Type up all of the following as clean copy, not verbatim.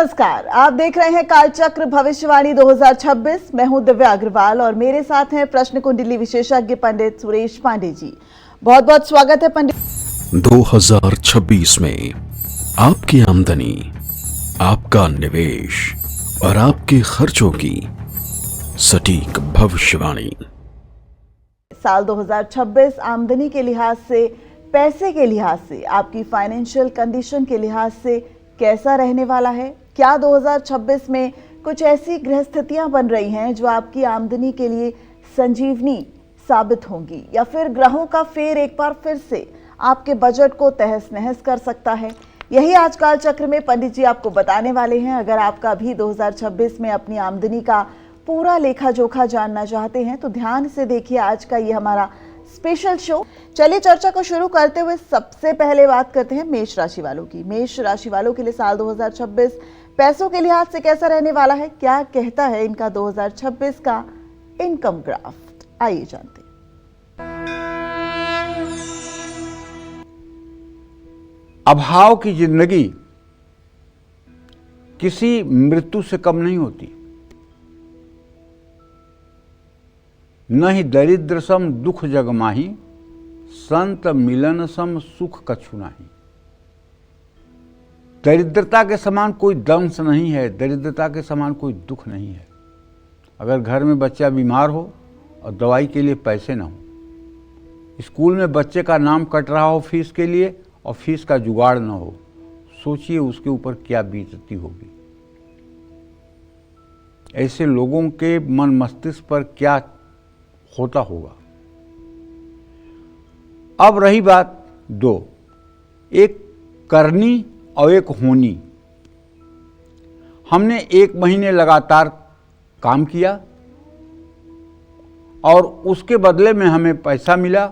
नमस्कार, आप देख रहे हैं कालचक्र भविष्यवाणी 2026। मैं हूं दिव्या अग्रवाल और मेरे साथ हैं प्रश्न कुंडली विशेषज्ञ पंडित सुरेश पांडे जी। बहुत बहुत स्वागत है पंडित। 2026 में आपकी आमदनी, आपका निवेश और आपके खर्चों की सटीक भविष्यवाणी। साल 2026 आमदनी के लिहाज से, पैसे के लिहाज से, आपकी फाइनेंशियल कंडीशन के लिहाज से कैसा रहने वाला है? क्या 2026 में कुछ ऐसी ग्रह स्थितियां बन रही हैं जो आपकी आमदनी के लिए संजीवनी साबित होंगी, या फिर ग्रहों का फेर एक बार फिर से आपके बजट को तहस नहस कर सकता है? यही आज काल चक्र में पंडित जी आपको बताने वाले हैं। अगर आपका भी 2026 में अपनी आमदनी का पूरा लेखा जोखा जानना चाहते हैं तो ध्यान से देखिए आज का ये हमारा स्पेशल शो। चलिए चर्चा को शुरू करते हुए सबसे पहले बात करते हैं मेष राशि वालों की। मेष राशि वालों के लिए साल 2026 पैसों के लिहाज से कैसा रहने वाला है? क्या कहता है इनका 2026 का इनकम ग्राफ? आइए जानते हैं। अभाव की जिंदगी किसी मृत्यु से कम नहीं होती। न ही दरिद्र सम दुख जग माही, संत मिलन सम सुख कछु नाही। दरिद्रता के समान कोई दंश नहीं है, दरिद्रता के समान कोई दुख नहीं है। अगर घर में बच्चा बीमार हो और दवाई के लिए पैसे ना हो, स्कूल में बच्चे का नाम कट रहा हो फीस के लिए और फीस का जुगाड़ ना हो, सोचिए उसके ऊपर क्या बीतती होगी। ऐसे लोगों के मन मस्तिष्क पर क्या होता होगा। अब रही बात दो, एक करनी और एक होनी। हमने 1 महीने लगातार काम किया और उसके बदले में हमें पैसा मिला।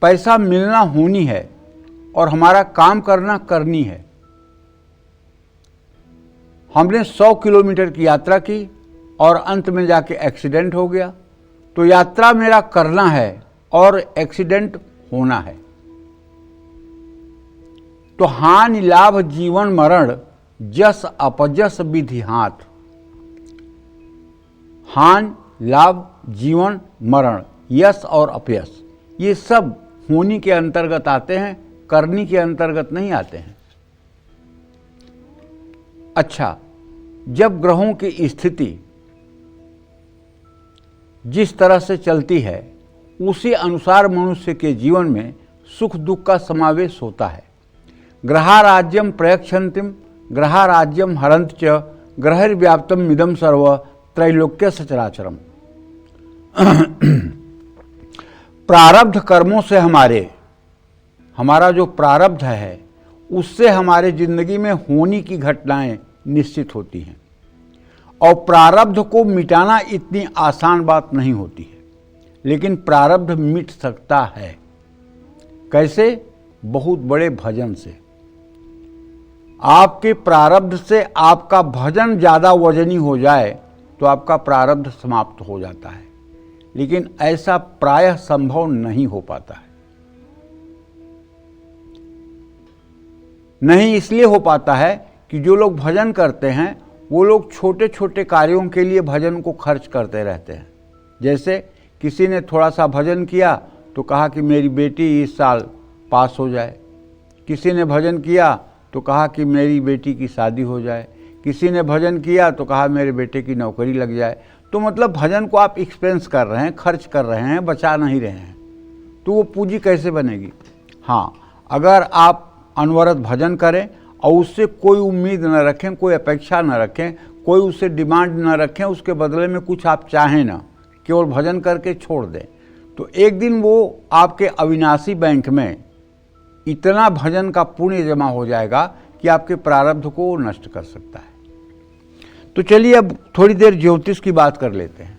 पैसा मिलना होनी है और हमारा काम करना करनी है। हमने 100 किलोमीटर की यात्रा की और अंत में जाके एक्सीडेंट हो गया, तो यात्रा मेरा करना है और एक्सीडेंट होना है। तो हानि लाभ जीवन मरण, जस अपजस विधि हाथ। हान लाभ जीवन मरण, यश और अपयश, ये सब होनी के अंतर्गत आते हैं, करनी के अंतर्गत नहीं आते हैं। अच्छा, जब ग्रहों की स्थिति जिस तरह से चलती है उसी अनुसार मनुष्य के जीवन में सुख दुख का समावेश होता है। ग्रहाराज्यम प्रयक्षन्तिम ग्रहाराज्यम हरंत च ग्रहैर्व्याप्तम मिदम सर्व त्रैलोक्य सचराचरम। प्रारब्ध कर्मों से हमारा जो प्रारब्ध है उससे हमारे जिंदगी में होनी की घटनाएं निश्चित होती हैं, और प्रारब्ध को मिटाना इतनी आसान बात नहीं होती है, लेकिन प्रारब्ध मिट सकता है। कैसे? बहुत बड़े भजन से। आपके प्रारब्ध से आपका भजन ज़्यादा वजनी हो जाए तो आपका प्रारब्ध समाप्त हो जाता है, लेकिन ऐसा प्रायः संभव नहीं हो पाता है। नहीं इसलिए हो पाता है कि जो लोग भजन करते हैं वो लोग छोटे छोटे कार्यों के लिए भजन को खर्च करते रहते हैं। जैसे किसी ने थोड़ा सा भजन किया तो कहा कि मेरी बेटी इस साल पास हो जाए, किसी ने भजन किया तो कहा कि मेरी बेटी की शादी हो जाए, किसी ने भजन किया तो कहा मेरे बेटे की नौकरी लग जाए। तो मतलब भजन को आप एक्सपेंस कर रहे हैं, खर्च कर रहे हैं, बचा नहीं रहे हैं, तो वो पूंजी कैसे बनेगी? हाँ, अगर आप अनवरत भजन करें और उससे कोई उम्मीद न रखें, कोई अपेक्षा न रखें, कोई उससे डिमांड न रखें, उसके बदले में कुछ आप चाहें ना, केवल भजन करके छोड़ दें, तो एक दिन वो आपके अविनाशी बैंक में इतना भजन का पुण्य जमा हो जाएगा कि आपके प्रारब्ध को नष्ट कर सकता है। तो चलिए अब थोड़ी देर ज्योतिष की बात कर लेते हैं।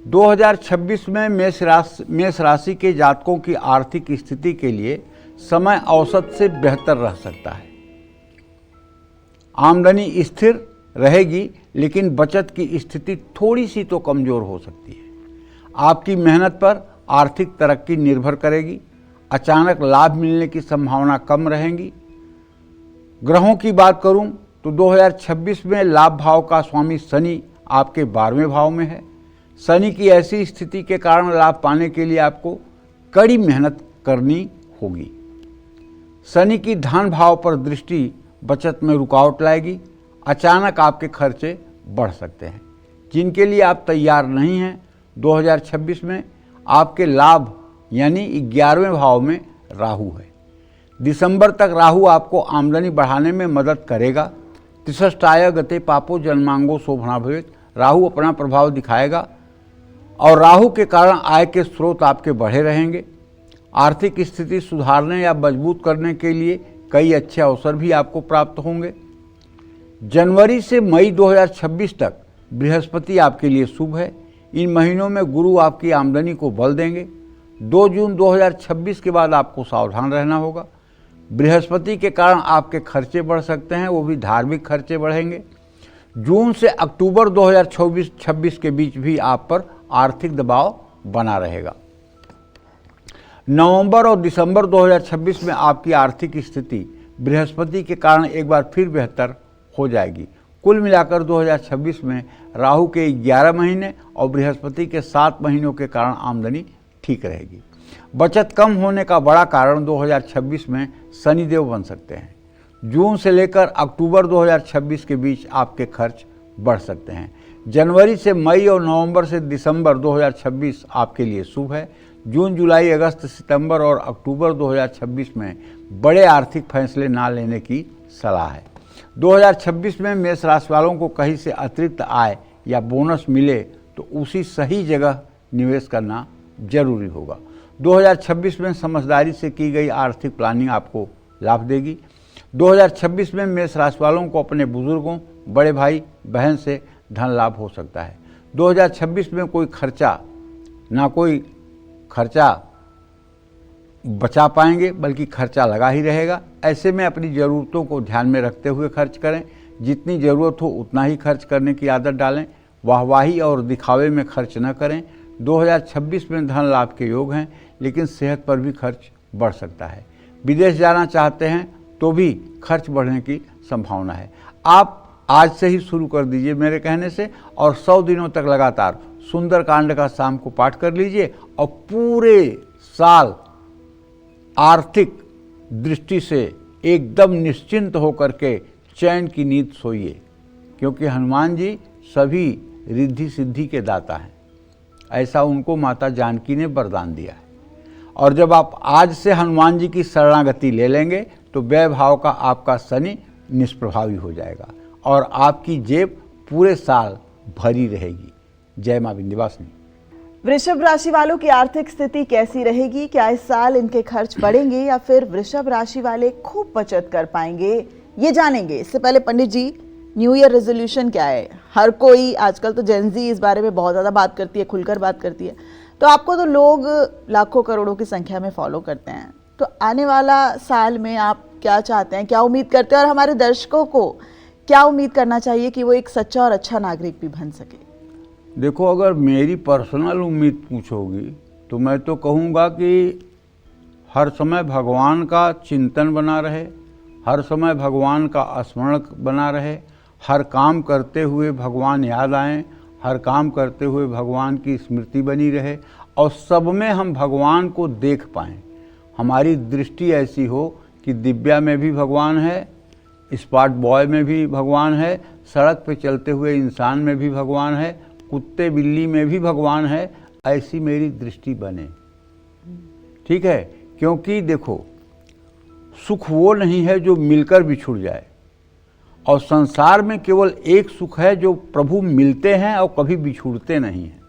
2026 में मेष राशि के जातकों की आर्थिक स्थिति के लिए समय औसत से बेहतर रह सकता है। आमदनी स्थिर रहेगी, लेकिन बचत की स्थिति थोड़ी सी तो कमजोर हो सकती है। आपकी मेहनत पर आर्थिक तरक्की निर्भर करेगी। अचानक लाभ मिलने की संभावना कम रहेगी। ग्रहों की बात करूं तो 2026 में लाभ भाव का स्वामी शनि आपके 12वें भाव में है। शनि की ऐसी स्थिति के कारण लाभ पाने के लिए आपको कड़ी मेहनत करनी होगी। शनि की धन भाव पर दृष्टि बचत में रुकावट लाएगी। अचानक आपके खर्चे बढ़ सकते हैं। जिनके लिए आप तैयार नहीं हैं, 2026 में आपके लाभ यानी 11वें भाव में राहु है। दिसंबर तक राहु आपको आमदनी बढ़ाने में मदद करेगा। तिष्ठाय गते पापो जन्मांगो शोभना भवेत्। राहु अपना प्रभाव दिखाएगा और राहु के कारण आय के स्रोत आपके बढ़े रहेंगे। आर्थिक स्थिति सुधारने या मजबूत करने के लिए कई अच्छे अवसर भी आपको प्राप्त होंगे। जनवरी से मई 2026 तक बृहस्पति आपके लिए शुभ है। इन महीनों में गुरु आपकी आमदनी को बल देंगे। 2 जून 2026 के बाद आपको सावधान रहना होगा। बृहस्पति के कारण आपके खर्चे बढ़ सकते हैं, वो भी धार्मिक खर्चे बढ़ेंगे। जून से अक्टूबर 2026 के बीच भी आप पर आर्थिक दबाव बना रहेगा। नवंबर और दिसंबर 2026 में आपकी आर्थिक स्थिति बृहस्पति के कारण एक बार फिर बेहतर हो जाएगी। कुल मिलाकर 2026 में राहु के 11 महीने और बृहस्पति के 7 महीनों के कारण आमदनी ठीक रहेगी। बचत कम होने का बड़ा कारण 2026 में शनिदेव बन सकते हैं। जून से लेकर अक्टूबर 2026 के बीच आपके खर्च बढ़ सकते हैं। जनवरी से मई और नवंबर से दिसंबर 2026 आपके लिए शुभ है। जून, जुलाई, अगस्त, सितंबर और अक्टूबर 2026 में बड़े आर्थिक फैसले ना लेने की सलाह है। 2026 में मेष राशि वालों को कहीं से अतिरिक्त आय या बोनस मिले तो उसी सही जगह निवेश करना जरूरी होगा। 2026 में समझदारी से की गई आर्थिक प्लानिंग आपको लाभ देगी। 2026 में मेष राशि वालों को अपने बुजुर्गों, बड़े भाई बहन से धन लाभ हो सकता है। 2026 में कोई खर्चा बचा पाएंगे, बल्कि खर्चा लगा ही रहेगा। ऐसे में अपनी ज़रूरतों को ध्यान में रखते हुए खर्च करें। जितनी ज़रूरत हो उतना ही खर्च करने की आदत डालें। वाहवाही और दिखावे में खर्च न करें। 2026 में धन लाभ के योग हैं, लेकिन सेहत पर भी खर्च बढ़ सकता है। विदेश जाना चाहते हैं तो भी खर्च बढ़ने की संभावना है। आप आज से ही शुरू कर दीजिए मेरे कहने से, और 100 दिनों तक लगातार सुंदर कांड का शाम को पाठ कर लीजिए और पूरे साल आर्थिक दृष्टि से एकदम निश्चिंत होकर के चैन की नींद सोइए, क्योंकि हनुमान जी सभी रिद्धि सिद्धि के दाता हैं। ऐसा उनको माता जानकी ने वरदान दिया है। और जब आप आज से हनुमान जी की शरणागति ले लेंगे तो व्यय भाव का आपका शनि निष्प्रभावी हो जाएगा और आपकी जेब पूरे साल भरी रहेगी। जय मां विंध्यवासिनी। वृषभ राशि वालों की आर्थिक स्थिति कैसी रहेगी? क्या इस साल इनके खर्च बढ़ेंगे या फिर वृषभ राशि वाले खूब बचत कर पाएंगे? ये जानेंगे। इससे पहले पंडित जी, न्यू ईयर रेजोल्यूशन क्या है? हर कोई आजकल तो जेनजी इस बारे में बहुत ज़्यादा बात करती है, खुलकर बात करती है। तो आपको तो लोग लाखों करोड़ों की संख्या में फॉलो करते हैं। तो आने वाला साल में आप क्या चाहते हैं, क्या उम्मीद करते हैं, और हमारे दर्शकों को क्या उम्मीद करना चाहिए कि वो एक सच्चा और अच्छा नागरिक भी बन सके? देखो, अगर मेरी पर्सनल उम्मीद पूछोगी तो मैं तो कहूँगा कि हर समय भगवान का चिंतन बना रहे, हर समय भगवान का स्मरण बना रहे, हर काम करते हुए भगवान याद आएं, हर काम करते हुए भगवान की स्मृति बनी रहे और सब में हम भगवान को देख पाएं। हमारी दृष्टि ऐसी हो कि दिव्या में भी भगवान है, स्पॉट बॉय में भी भगवान है, सड़क पे चलते हुए इंसान में भी भगवान है, कुत्ते बिल्ली में भी भगवान है। ऐसी मेरी दृष्टि बने, ठीक है? क्योंकि देखो, सुख वो नहीं है जो मिलकर बिछुड़ जाए, और संसार में केवल एक सुख है जो प्रभु मिलते हैं और कभी बिछुड़ते नहीं हैं।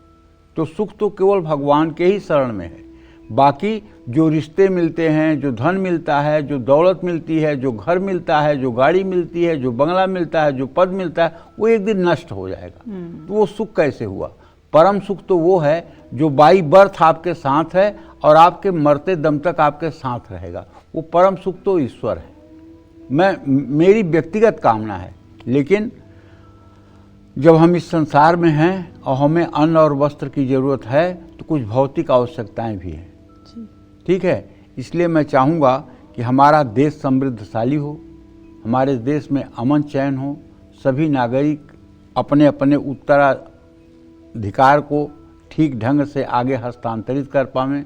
तो सुख तो केवल भगवान के ही शरण में है। बाकी जो रिश्ते मिलते हैं, जो धन मिलता है, जो दौलत मिलती है, जो घर मिलता है, जो गाड़ी मिलती है, जो बंगला मिलता है, जो पद मिलता है, वो एक दिन नष्ट हो जाएगा। तो वो सुख कैसे हुआ? परम सुख तो वो है जो बाई बर्थ आपके साथ है और आपके मरते दम तक आपके साथ रहेगा। वो परम सुख तो ईश्वर है। मेरी व्यक्तिगत कामना है। लेकिन जब हम इस संसार में हैं और हमें अन्न और वस्त्र की ज़रूरत है तो कुछ भौतिक आवश्यकताएं भी हैं, ठीक है? इसलिए मैं चाहूँगा कि हमारा देश समृद्धशाली हो, हमारे देश में अमन चैन हो, सभी नागरिक अपने अपने उत्तराधिकार को ठीक ढंग से आगे हस्तांतरित कर पावें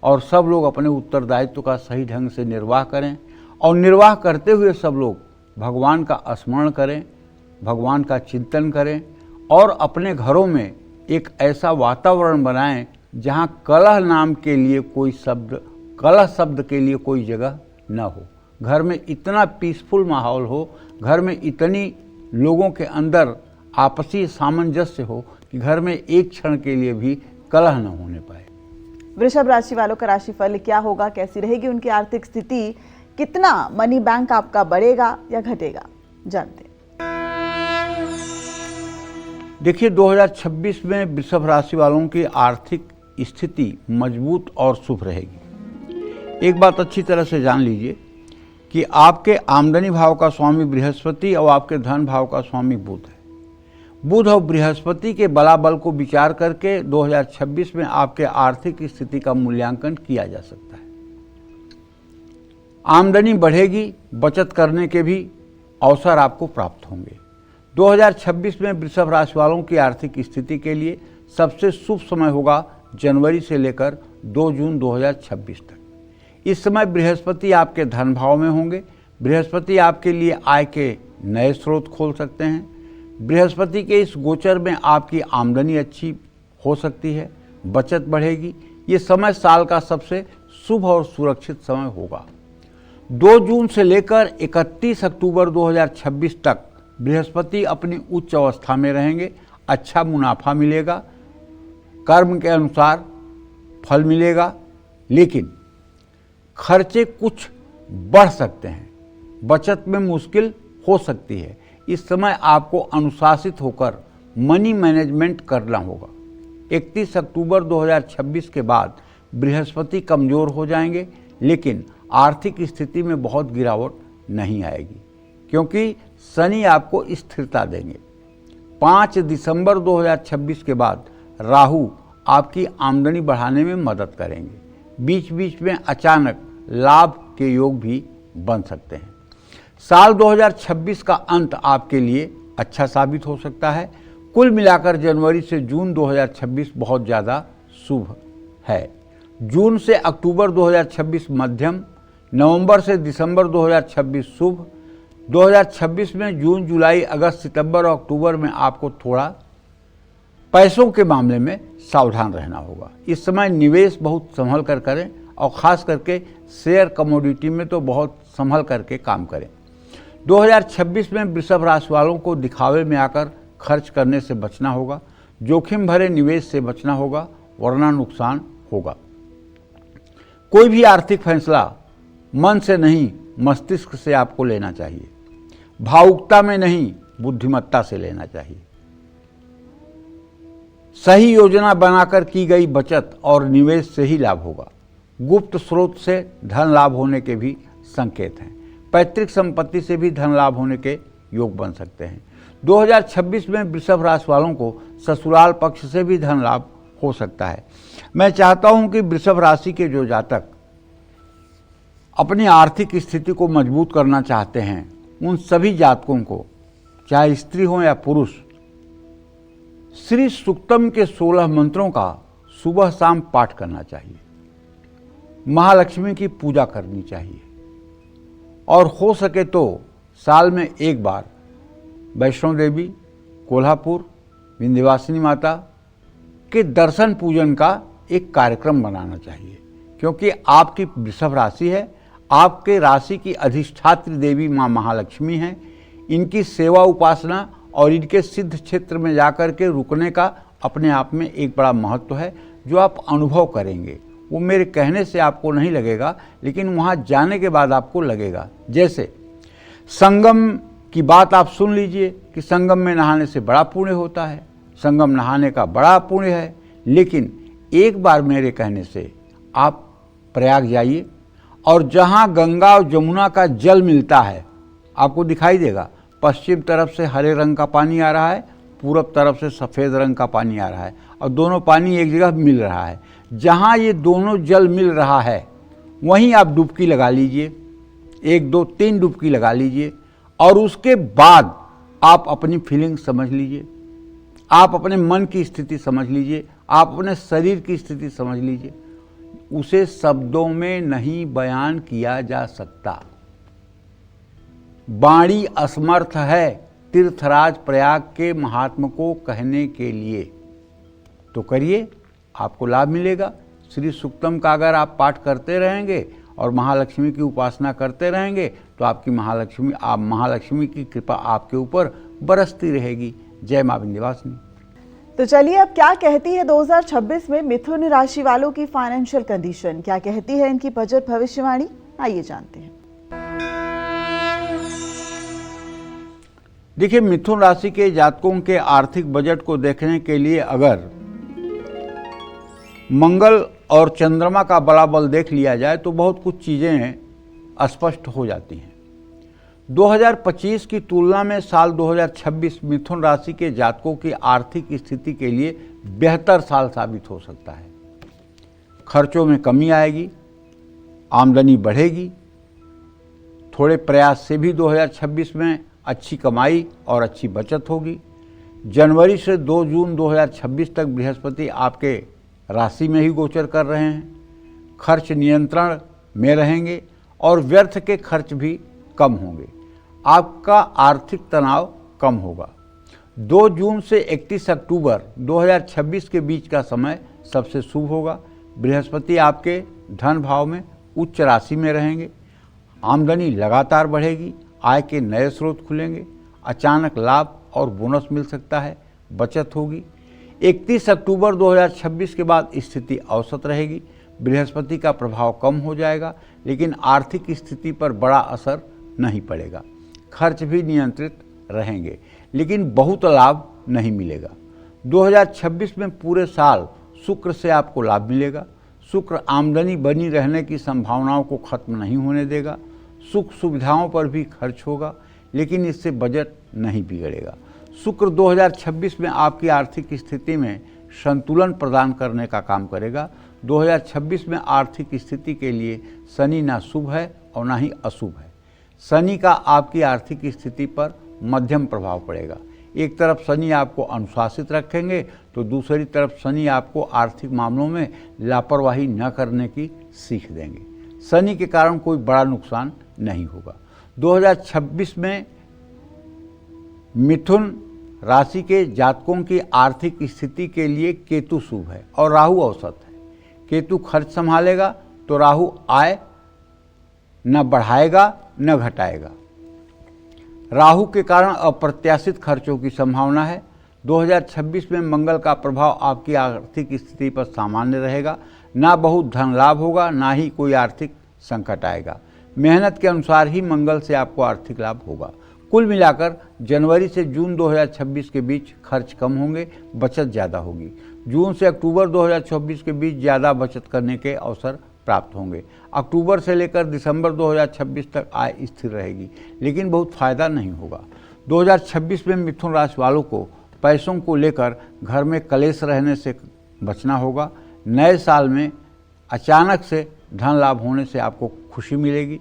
और सब लोग अपने उत्तरदायित्व का सही ढंग से निर्वाह करें और निर्वाह करते हुए सब लोग भगवान का स्मरण करें, भगवान का चिंतन करें और अपने घरों में एक ऐसा वातावरण बनाएं जहां कलह नाम के लिए कोई शब्द, कलह शब्द के लिए कोई जगह न हो। घर में इतना पीसफुल माहौल हो, घर में इतनी लोगों के अंदर आपसी सामंजस्य हो कि घर में एक क्षण के लिए भी कलह न होने पाए। वृषभ राशि वालों का राशिफल क्या होगा, कैसी रहेगी उनकी आर्थिक स्थिति, कितना मनी बैंक आपका बढ़ेगा या घटेगा, जानते हैं। देखिए 2026 में वृषभ राशि वालों की आर्थिक स्थिति मजबूत और शुभ रहेगी। एक बात अच्छी तरह से जान लीजिए कि आपके आमदनी भाव का स्वामी बृहस्पति और आपके धन भाव का स्वामी बुध है। बुध और बृहस्पति के बलाबल को विचार करके 2026 में आपके आर्थिक स्थिति का मूल्यांकन किया जा सकता है। आमदनी बढ़ेगी, बचत करने के भी अवसर आपको प्राप्त होंगे। 2026 में वृषभ राशि वालों की आर्थिक स्थिति के लिए सबसे शुभ समय होगा जनवरी से लेकर 2 जून 2026 तक। इस समय बृहस्पति आपके धन भाव में होंगे। बृहस्पति आपके लिए आय के नए स्रोत खोल सकते हैं। बृहस्पति के इस गोचर में आपकी आमदनी अच्छी हो सकती है, बचत बढ़ेगी। ये समय साल का सबसे शुभ और सुरक्षित समय होगा। 2 जून से लेकर 31 अक्टूबर 2026 तक बृहस्पति अपनी उच्च अवस्था में रहेंगे। अच्छा मुनाफा मिलेगा, कर्म के अनुसार फल मिलेगा, लेकिन खर्चे कुछ बढ़ सकते हैं, बचत में मुश्किल हो सकती है। इस समय आपको अनुशासित होकर मनी मैनेजमेंट करना होगा। 31 अक्टूबर 2026 के बाद बृहस्पति कमज़ोर हो जाएंगे, लेकिन आर्थिक स्थिति में बहुत गिरावट नहीं आएगी क्योंकि शनि आपको स्थिरता देंगे। 5 दिसंबर 2026 के बाद राहु आपकी आमदनी बढ़ाने में मदद करेंगे। बीच बीच में अचानक लाभ के योग भी बन सकते हैं। साल 2026 का अंत आपके लिए अच्छा साबित हो सकता है। कुल मिलाकर जनवरी से जून 2026 बहुत ज़्यादा शुभ है। जून से अक्टूबर 2026 मध्यम, नवंबर से दिसंबर 2026 शुभ। 2026 में जून, जुलाई, अगस्त, सितंबर और अक्टूबर में आपको थोड़ा पैसों के मामले में सावधान रहना होगा। इस समय निवेश बहुत संभल कर करें और ख़ास करके शेयर कमोडिटी में तो बहुत संभल करके काम करें। 2026 में वृषभ राशि वालों को दिखावे में आकर खर्च करने से बचना होगा। जोखिम भरे निवेश से बचना होगा, वरना नुकसान होगा। कोई भी आर्थिक फैसला मन से नहीं, मस्तिष्क से आपको लेना चाहिए। भावुकता में नहीं, बुद्धिमत्ता से लेना चाहिए। सही योजना बनाकर की गई बचत और निवेश से ही लाभ होगा। गुप्त स्रोत से धन लाभ होने के भी संकेत हैं। पैतृक संपत्ति से भी धन लाभ होने के योग बन सकते हैं। 2026 में वृषभ राशि वालों को ससुराल पक्ष से भी धन लाभ हो सकता है। मैं चाहता हूं कि वृषभ राशि के जो जातक अपनी आर्थिक स्थिति को मजबूत करना चाहते हैं, उन सभी जातकों को, चाहे स्त्री हो या पुरुष, श्री सूक्तम के 16 मंत्रों का सुबह शाम पाठ करना चाहिए। महालक्ष्मी की पूजा करनी चाहिए और हो सके तो साल में एक बार वैष्णो देवी, कोल्हापुर, विंध्यवासिनी माता के दर्शन पूजन का एक कार्यक्रम बनाना चाहिए, क्योंकि आपकी वृषभ राशि है। आपके राशि की अधिष्ठात्री देवी माँ महालक्ष्मी हैं। इनकी सेवा उपासना और इनके सिद्ध क्षेत्र में जाकर के रुकने का अपने आप में एक बड़ा महत्व है, जो आप अनुभव करेंगे। वो मेरे कहने से आपको नहीं लगेगा, लेकिन वहाँ जाने के बाद आपको लगेगा। जैसे संगम की बात आप सुन लीजिए कि संगम में नहाने से बड़ा पुण्य होता है, संगम नहाने का बड़ा पुण्य है। लेकिन एक बार मेरे कहने से आप प्रयाग जाइए और जहाँ गंगा और जमुना का जल मिलता है, आपको दिखाई देगा पश्चिम तरफ से हरे रंग का पानी आ रहा है, पूरब तरफ से सफ़ेद रंग का पानी आ रहा है और दोनों पानी एक जगह मिल रहा है। जहाँ ये दोनों जल मिल रहा है वहीं आप डुबकी लगा लीजिए। 1 2 3 डुबकी लगा लीजिए और उसके बाद आप अपनी फीलिंग समझ लीजिए, आप अपने मन की स्थिति समझ लीजिए, आप अपने शरीर की स्थिति समझ लीजिए। उसे शब्दों में नहीं बयान किया जा सकता। वाणी असमर्थ है तीर्थराज प्रयाग के महात्मा को कहने के लिए। तो करिए, आपको लाभ मिलेगा। श्री सूक्तम का अगर आप पाठ करते रहेंगे और महालक्ष्मी की उपासना करते रहेंगे तो आपकी महालक्ष्मी की कृपा आपके ऊपर बरसती रहेगी। जय मां विंध्यवासिनी। तो चलिए, अब क्या कहती है 2026 में मिथुन राशि वालों की फाइनेंशियल कंडीशन, क्या कहती है इनकी बजट भविष्यवाणी, आइए जानते हैं। देखिए, मिथुन राशि के जातकों के आर्थिक बजट को देखने के लिए अगर मंगल और चंद्रमा का बड़ा बल देख लिया जाए तो बहुत कुछ चीज़ें स्पष्ट हो जाती हैं। 2025 की तुलना में साल 2026 मिथुन राशि के जातकों की आर्थिक स्थिति के लिए बेहतर साल साबित हो सकता है। खर्चों में कमी आएगी, आमदनी बढ़ेगी, थोड़े प्रयास से भी 2026 में अच्छी कमाई और अच्छी बचत होगी। जनवरी से 2 जून 2026 तक बृहस्पति आपके राशि में ही गोचर कर रहे हैं। खर्च नियंत्रण में रहेंगे और व्यर्थ के खर्च भी कम होंगे। आपका आर्थिक तनाव कम होगा। 2 जून से 31 अक्टूबर 2026 के बीच का समय सबसे शुभ होगा। बृहस्पति आपके धन भाव में उच्च राशि में रहेंगे। आमदनी लगातार बढ़ेगी, आय के नए स्रोत खुलेंगे, अचानक लाभ और बोनस मिल सकता है, बचत होगी। 31 अक्टूबर 2026 के बाद स्थिति औसत रहेगी। बृहस्पति का प्रभाव कम हो जाएगा, लेकिन आर्थिक स्थिति पर बड़ा असर नहीं पड़ेगा। खर्च भी नियंत्रित रहेंगे, लेकिन बहुत लाभ नहीं मिलेगा। 2026 में पूरे साल शुक्र से आपको लाभ मिलेगा। शुक्र आमदनी बनी रहने की संभावनाओं को खत्म नहीं होने देगा। सुख सुविधाओं पर भी खर्च होगा, लेकिन इससे बजट नहीं बिगड़ेगा। शुक्र 2026 में आपकी आर्थिक स्थिति में संतुलन प्रदान करने का काम करेगा। 2026 में आर्थिक स्थिति के लिए शनि ना शुभ है और ना ही अशुभ है। शनि का आपकी आर्थिक स्थिति पर मध्यम प्रभाव पड़ेगा। एक तरफ शनि आपको अनुशासित रखेंगे तो दूसरी तरफ शनि आपको आर्थिक मामलों में लापरवाही न करने की सीख देंगे। शनि के कारण कोई बड़ा नुकसान नहीं होगा। 2026 में मिथुन राशि के जातकों की आर्थिक स्थिति के लिए केतु शुभ है और राहु औसत है। केतु खर्च संभालेगा तो राहु आय न बढ़ाएगा न घटाएगा। राहु के कारण अप्रत्याशित खर्चों की संभावना है। 2026 में मंगल का प्रभाव आपकी आर्थिक स्थिति पर सामान्य रहेगा। ना बहुत धन लाभ होगा, ना ही कोई आर्थिक संकट आएगा। मेहनत के अनुसार ही मंगल से आपको आर्थिक लाभ होगा। कुल मिलाकर जनवरी से जून 2026 के बीच खर्च कम होंगे, बचत ज़्यादा होगी। जून से अक्टूबर 2024 के बीच ज़्यादा बचत करने के अवसर प्राप्त होंगे। अक्टूबर से लेकर दिसंबर 2026 तक आय स्थिर रहेगी, लेकिन बहुत फ़ायदा नहीं होगा। 2026 में मिथुन राशि वालों को पैसों को लेकर घर में कलेश रहने से बचना होगा। नए साल में अचानक से धन लाभ होने से आपको खुशी मिलेगी।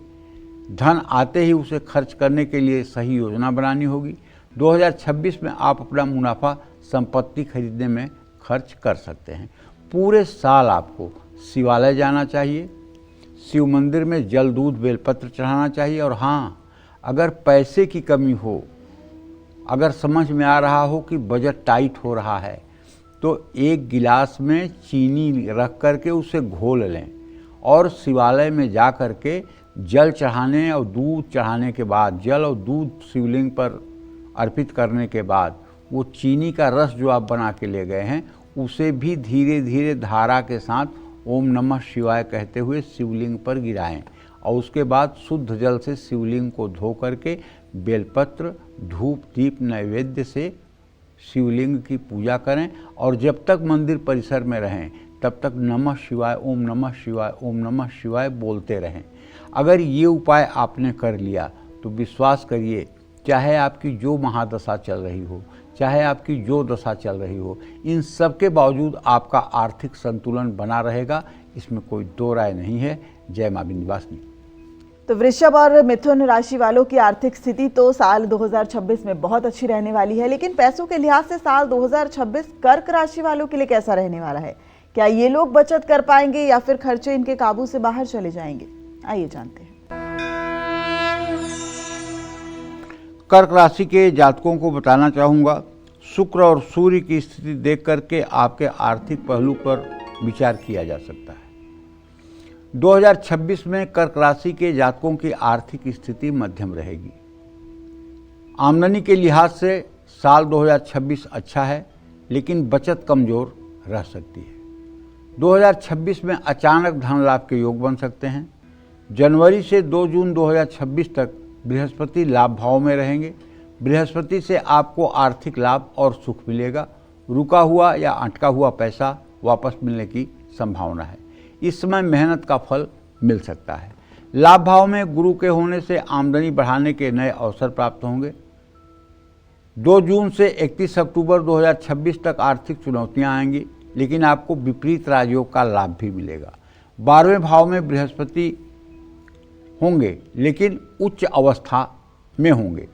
धन आते ही उसे खर्च करने के लिए सही योजना बनानी होगी। 2026 में आप अपना मुनाफा संपत्ति खरीदने में खर्च कर सकते हैं। पूरे साल आपको शिवालय जाना चाहिए, शिव मंदिर में जल दूध बेलपत्र चढ़ाना चाहिए। और हाँ, अगर पैसे की कमी हो, अगर समझ में आ रहा हो कि बजट टाइट हो रहा है, तो 1 गिलास में चीनी रख करके उसे घोल लें और शिवालय में जा कर के जल चढ़ाने और दूध चढ़ाने के बाद, जल और दूध शिवलिंग पर अर्पित करने के बाद, वो चीनी का रस जो आप बना के ले गए हैं उसे भी धीरे धीरे धारा के साथ ओम नमः शिवाय कहते हुए शिवलिंग पर गिराएं और उसके बाद शुद्ध जल से शिवलिंग को धो करके बेलपत्र, धूप, दीप, नैवेद्य से शिवलिंग की पूजा करें। और जब तक मंदिर परिसर में रहें तब तक नमः शिवाय, ओम नमः शिवाय, ओम नमः शिवाय बोलते रहें। अगर ये उपाय आपने कर लिया तो विश्वास करिए, चाहे आपकी जो महादशा चल रही हो, चाहे आपकी जो दशा चल रही हो, इन सब के बावजूद आपका आर्थिक संतुलन बना रहेगा। इसमें कोई दो राय नहीं है। जय मां विंध्यवासिनी। तो वृषभ और मिथुन राशि वालों की आर्थिक स्थिति तो साल 2026 में बहुत अच्छी रहने वाली है, लेकिन पैसों के लिहाज से साल 2026 कर्क राशि वालों के लिए कैसा रहने वाला है? क्या ये लोग बचत कर पाएंगे या फिर खर्चे इनके काबू से बाहर चले जाएंगे? आइए जानते हैं। कर्क राशि के जातकों को बताना चाहूँगा, शुक्र और सूर्य की स्थिति देख करके आपके आर्थिक पहलू पर विचार किया जा सकता है। 2026 में कर्क राशि के जातकों की आर्थिक स्थिति मध्यम रहेगी। आमदनी के लिहाज से साल 2026 अच्छा है, लेकिन बचत कमज़ोर रह सकती है। 2026 में अचानक धन लाभ के योग बन सकते हैं। जनवरी से 2 जून 2026 तक बृहस्पति लाभ भाव में रहेंगे। बृहस्पति से आपको आर्थिक लाभ और सुख मिलेगा। रुका हुआ या अटका हुआ पैसा वापस मिलने की संभावना है। इस समय मेहनत का फल मिल सकता है। लाभ भाव में गुरु के होने से आमदनी बढ़ाने के नए अवसर प्राप्त होंगे। 2 जून से 31 अक्टूबर 2026 तक आर्थिक चुनौतियां आएंगी, लेकिन आपको विपरीत राजयोग का लाभ भी मिलेगा। 12वें भाव में बृहस्पति होंगे, लेकिन उच्च अवस्था में होंगे।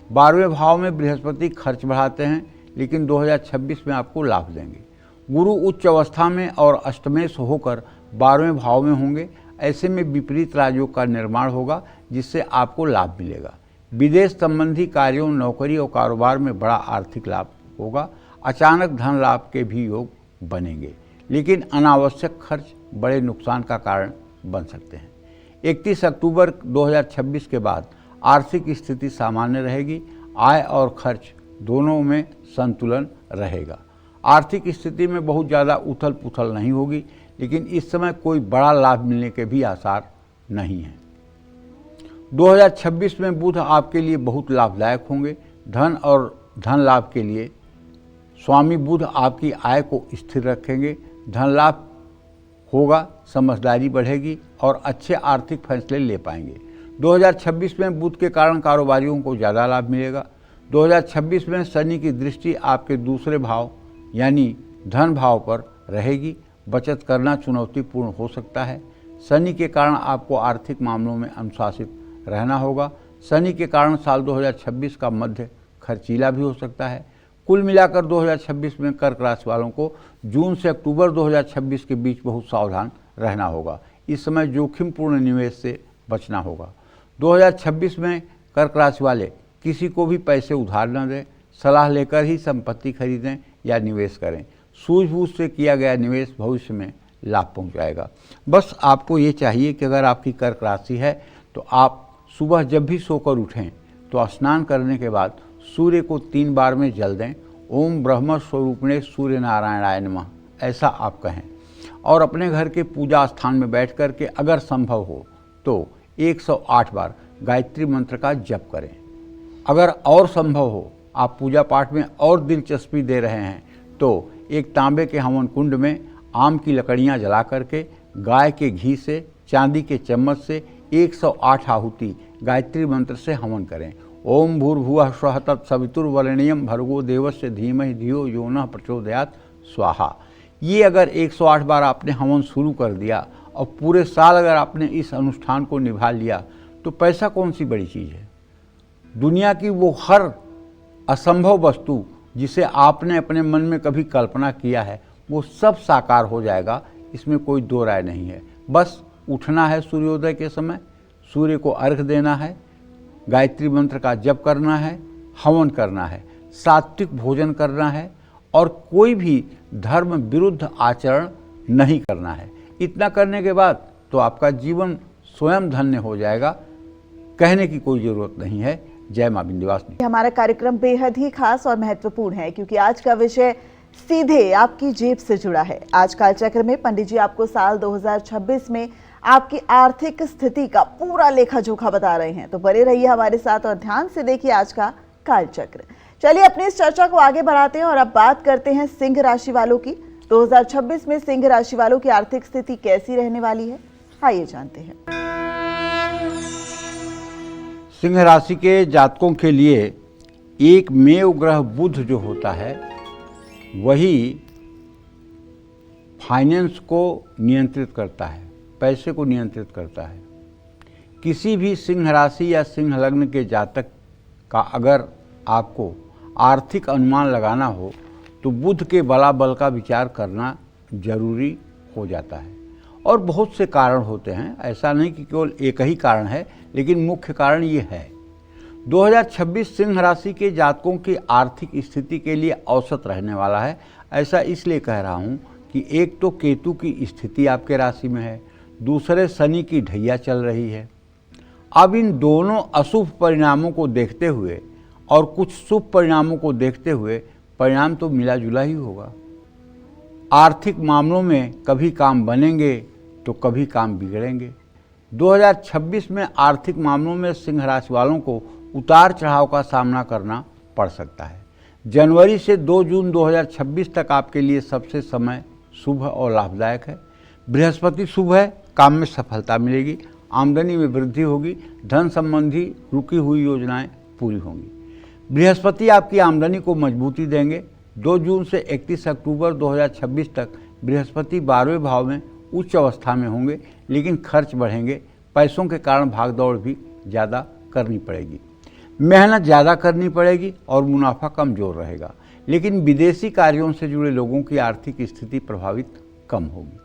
12वें भाव में बृहस्पति खर्च बढ़ाते हैं, लेकिन 2026 में आपको लाभ देंगे। गुरु उच्च अवस्था में और अष्टमेश होकर 12वें भाव में होंगे। ऐसे में विपरीत राजयोग का निर्माण होगा, जिससे आपको लाभ मिलेगा। विदेश संबंधी कार्यों, नौकरी और कारोबार में बड़ा आर्थिक लाभ होगा। अचानक धन लाभ के भी योग बनेंगे, लेकिन अनावश्यक खर्च बड़े नुकसान का कारण बन सकते हैं। 31 अक्टूबर 2026 के बाद आर्थिक स्थिति सामान्य रहेगी। आय और खर्च दोनों में संतुलन रहेगा। आर्थिक स्थिति में बहुत ज़्यादा उथल पुथल नहीं होगी, लेकिन इस समय कोई बड़ा लाभ मिलने के भी आसार नहीं हैं। 2026 में बुध आपके लिए बहुत लाभदायक होंगे। धन और धन लाभ के लिए स्वामी बुध आपकी आय को स्थिर रखेंगे। धन लाभ होगा, समझदारी बढ़ेगी और अच्छे आर्थिक फैसले ले पाएंगे। 2026 में बुध के कारण कारोबारियों को ज़्यादा लाभ मिलेगा। 2026 में शनि की दृष्टि आपके दूसरे भाव यानी धन भाव पर रहेगी। बचत करना चुनौतीपूर्ण हो सकता है। शनि के कारण आपको आर्थिक मामलों में अनुशासित रहना होगा। शनि के कारण साल 2026 का मध्य खर्चीला भी हो सकता है। कुल मिलाकर 2026 में कर्क राशि वालों को जून से अक्टूबर 2026 के बीच बहुत सावधान रहना होगा। इस समय जोखिमपूर्ण निवेश से बचना होगा। 2026 में कर्क राशि वाले किसी को भी पैसे उधार न दें। सलाह लेकर ही संपत्ति खरीदें या निवेश करें। सूझबूझ से किया गया निवेश भविष्य में लाभ पहुंचाएगा। बस आपको ये चाहिए कि अगर आपकी कर्क राशि है तो आप सुबह जब भी सोकर उठें तो स्नान करने के बाद सूर्य को 3 बार में जल दें। ओम ब्रह्म स्वरूपणे सूर्य नारायणाय नमः, ऐसा आप कहें और अपने घर के पूजा स्थान में बैठ कर के अगर संभव हो तो 108 बार गायत्री मंत्र का जप करें। अगर और संभव हो, आप पूजा पाठ में और दिलचस्पी दे रहे हैं तो एक तांबे के हवन कुंड में आम की लकड़ियां जला करके गाय के घी से, चांदी के चम्मच से 108 आहुति गायत्री मंत्र से हवन करें। ओम भूर्भुवः स्वः तत्सवितुर्वरेण्यं भर्गो देवस्य धीमहि धियो यो नः प्रचोदयात् स्वाहा। ये अगर 108 बार आपने हवन शुरू कर दिया और पूरे साल अगर आपने इस अनुष्ठान को निभा लिया तो पैसा कौन सी बड़ी चीज़ है। दुनिया की वो हर असंभव वस्तु जिसे आपने अपने मन में कभी कल्पना किया है वो सब साकार हो जाएगा। इसमें कोई दो राय नहीं है। बस उठना है सूर्योदय के समय, सूर्य को अर्घ देना है, गायत्री मंत्र का जप करना है, हवन करना है, सात्विक भोजन करना है और कोई भी धर्म विरुद्ध आचरण नहीं करना है। इतना करने के बाद तो आपका जीवन स्वयं धन्य हो जाएगा। कहने की कोई ज़रूरत नहीं है। जय मां विंध्यवासिनी। हमारा कार्यक्रम बेहद ही खास और महत्वपूर्ण है क्योंकि आज का विषय सीधे आपकी जेब से जुड़ा है। आज कालचक्र में पंडित जी आपको साल 2026 में आपकी आर्थिक स्थिति का पूरा लेखा जोखा बता रहे हैं, तो बने रहिए हमारे साथ और ध्यान से देखिए आज का कालचक्र। चलिए अपनी इस चर्चा को आगे बढ़ाते हैं और अब बात करते हैं सिंह राशि वालों की। 2026 में सिंह राशि वालों की आर्थिक स्थिति कैसी रहने वाली है, आइए जानते हैं। सिंह राशि के जातकों के लिए एक मेव ग्रह बुध जो होता है वही फाइनेंस को नियंत्रित करता है, पैसे को नियंत्रित करता है। किसी भी सिंह राशि या सिंह लग्न के जातक का अगर आपको आर्थिक अनुमान लगाना हो तो बुध के बलाबल का विचार करना जरूरी हो जाता है। और बहुत से कारण होते हैं, ऐसा नहीं कि केवल एक ही कारण है, लेकिन मुख्य कारण ये है। 2026 सिंह राशि के जातकों की आर्थिक स्थिति के लिए औसत रहने वाला है। ऐसा इसलिए कह रहा हूँ कि एक तो केतु की स्थिति आपके राशि में है, दूसरे शनि की ढैया चल रही है। अब इन दोनों अशुभ परिणामों को देखते हुए और कुछ शुभ परिणामों को देखते हुए परिणाम तो मिला जुला ही होगा। आर्थिक मामलों में कभी काम बनेंगे तो कभी काम बिगड़ेंगे। 2026 में आर्थिक मामलों में सिंह राशि वालों को उतार चढ़ाव का सामना करना पड़ सकता है। जनवरी से 2 जून 2026 तक आपके लिए सबसे समय शुभ और लाभदायक है। बृहस्पति शुभ है, काम में सफलता मिलेगी, आमदनी में वृद्धि होगी, धन संबंधी रुकी हुई योजनाएं पूरी होंगी। बृहस्पति आपकी आमदनी को मजबूती देंगे। 2 जून से 31 अक्टूबर 2026 तक बृहस्पति 12वें भाव में उच्च अवस्था में होंगे, लेकिन खर्च बढ़ेंगे। पैसों के कारण भागदौड़ भी ज़्यादा करनी पड़ेगी, मेहनत ज़्यादा करनी पड़ेगी और मुनाफा कमज़ोर रहेगा। लेकिन विदेशी कार्यों से जुड़े लोगों की आर्थिक स्थिति प्रभावित कम होगी।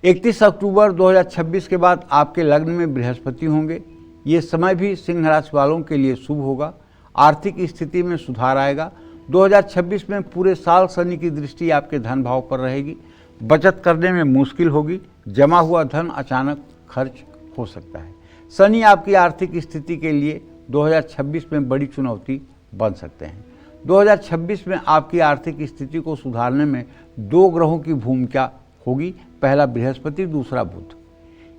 31 अक्टूबर 2026 के बाद आपके लग्न में बृहस्पति होंगे। ये समय भी सिंह राशि वालों के लिए शुभ होगा। आर्थिक स्थिति में सुधार आएगा। 2026 में पूरे साल शनि की दृष्टि आपके धन भाव पर रहेगी। बचत करने में मुश्किल होगी। जमा हुआ धन अचानक खर्च हो सकता है। शनि आपकी आर्थिक स्थिति के लिए 2026 में बड़ी चुनौती बन सकते हैं। 2026 में आपकी आर्थिक स्थिति को सुधारने में 2 ग्रहों की भूमिका होगी, पहला बृहस्पति, दूसरा बुध।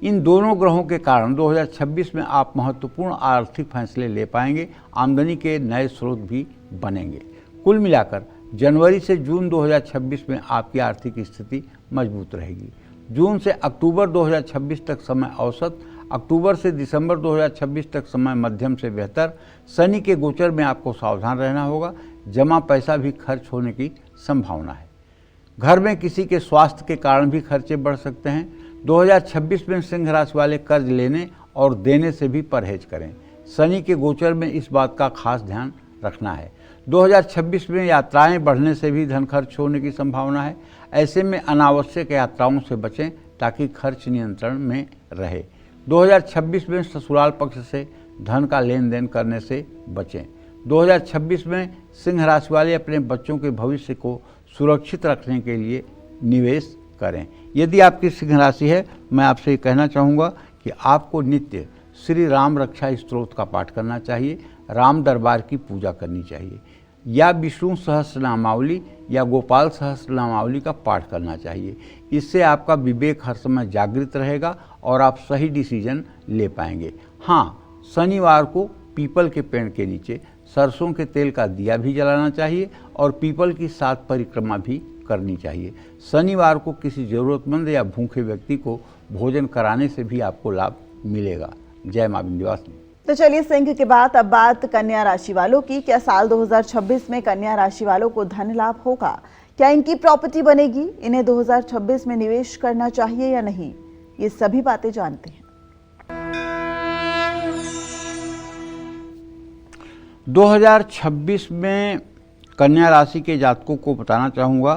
इन दोनों ग्रहों के कारण 2026 में आप महत्वपूर्ण आर्थिक फैसले ले पाएंगे। आमदनी के नए स्रोत भी बनेंगे। कुल मिलाकर जनवरी से जून 2026 में आपकी आर्थिक स्थिति मजबूत रहेगी। जून से अक्टूबर 2026 तक समय औसत, अक्टूबर से दिसंबर 2026 तक समय मध्यम से बेहतर। शनि के गोचर में आपको सावधान रहना होगा। जमा पैसा भी खर्च होने की संभावना है। घर में किसी के स्वास्थ्य के कारण भी खर्चे बढ़ सकते हैं। 2026 में सिंह राशि वाले कर्ज लेने और देने से भी परहेज करें। शनि के गोचर में इस बात का खास ध्यान रखना है। 2026 में यात्राएं बढ़ने से भी धन खर्च होने की संभावना है। ऐसे में अनावश्यक यात्राओं से बचें ताकि खर्च नियंत्रण में रहे। 2026 में ससुराल पक्ष से धन का लेन देन करने से बचें। 2026 में सिंह राशि वाले अपने बच्चों के भविष्य को सुरक्षित रखने के लिए निवेश करें। यदि आपकी सिंह राशि है, मैं आपसे ये कहना चाहूँगा कि आपको नित्य श्री राम रक्षा स्तोत्र का पाठ करना चाहिए, राम दरबार की पूजा करनी चाहिए, या विष्णु सहस्रनामावली या गोपाल सहस्रनामावली का पाठ करना चाहिए। इससे आपका विवेक हर समय जागृत रहेगा और आप सही डिसीजन ले पाएंगे। हाँ, शनिवार को पीपल के पेड़ के नीचे सरसों के तेल का दिया भी जलाना चाहिए और पीपल की 7 परिक्रमा भी करनी चाहिए। शनिवार को किसी ज़रूरतमंद या भूखे व्यक्ति को भोजन कराने से भी आपको लाभ मिलेगा। जय मां विंध्यवासिनी। तो चलिए सिंह के बाद अब बात कन्या राशि वालों की। क्या साल 2026 में कन्या राशि वालों को धन लाभ होगा? क्या इनकी प्रॉपर्टी बनेगी? इन्हें 2026 में निवेश करना चाहिए या नहीं? ये सभी बातें जानते हैं। 2026 में कन्या राशि के जातकों को बताना चाहूँगा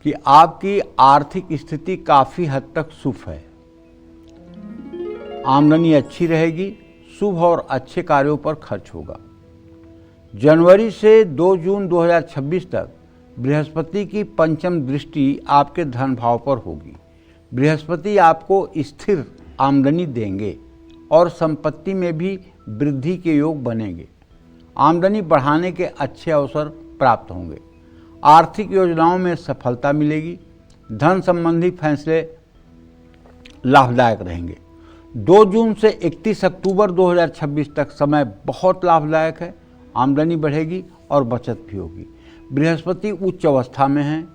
कि आपकी आर्थिक स्थिति काफ़ी हद तक शुभ है। आमदनी अच्छी रहेगी। शुभ और अच्छे कार्यों पर खर्च होगा। जनवरी से 2 जून 2026 तक बृहस्पति की पंचम दृष्टि आपके धन भाव पर होगी। बृहस्पति आपको स्थिर आमदनी देंगे और संपत्ति में भी वृद्धि के योग बनेंगे। आमदनी बढ़ाने के अच्छे अवसर प्राप्त होंगे। आर्थिक योजनाओं में सफलता मिलेगी। धन संबंधी फैसले लाभदायक रहेंगे। 2 जून से 31 अक्टूबर 2026 तक समय बहुत लाभदायक है। आमदनी बढ़ेगी और बचत भी होगी। बृहस्पति उच्च अवस्था में हैं,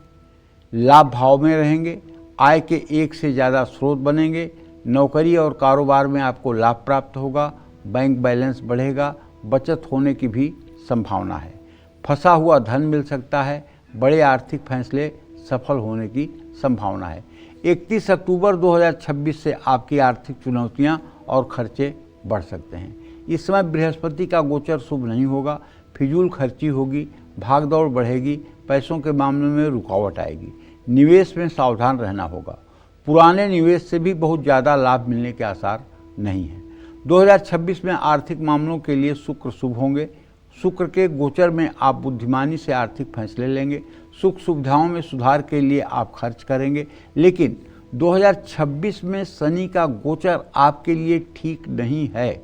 लाभ भाव में रहेंगे। आय के एक से ज़्यादा स्रोत बनेंगे। नौकरी और कारोबार में आपको लाभ प्राप्त होगा। बैंक बैलेंस बढ़ेगा। बचत होने की भी संभावना है। फंसा हुआ धन मिल सकता है। बड़े आर्थिक फैसले सफल होने की संभावना है। 31 अक्टूबर 2026 से आपकी आर्थिक चुनौतियां और खर्चे बढ़ सकते हैं। इस समय बृहस्पति का गोचर शुभ नहीं होगा, फिजूल खर्ची होगी, भागदौड़ बढ़ेगी, पैसों के मामले में रुकावट आएगी। निवेश में सावधान रहना होगा। पुराने निवेश से भी बहुत ज़्यादा लाभ मिलने के आसार नहीं हैं। 2026 में आर्थिक मामलों के लिए शुक्र शुभ होंगे। शुक्र के गोचर में आप बुद्धिमानी से आर्थिक फैसले लेंगे। सुख सुविधाओं में सुधार के लिए आप खर्च करेंगे। लेकिन 2026 में शनि का गोचर आपके लिए ठीक नहीं है।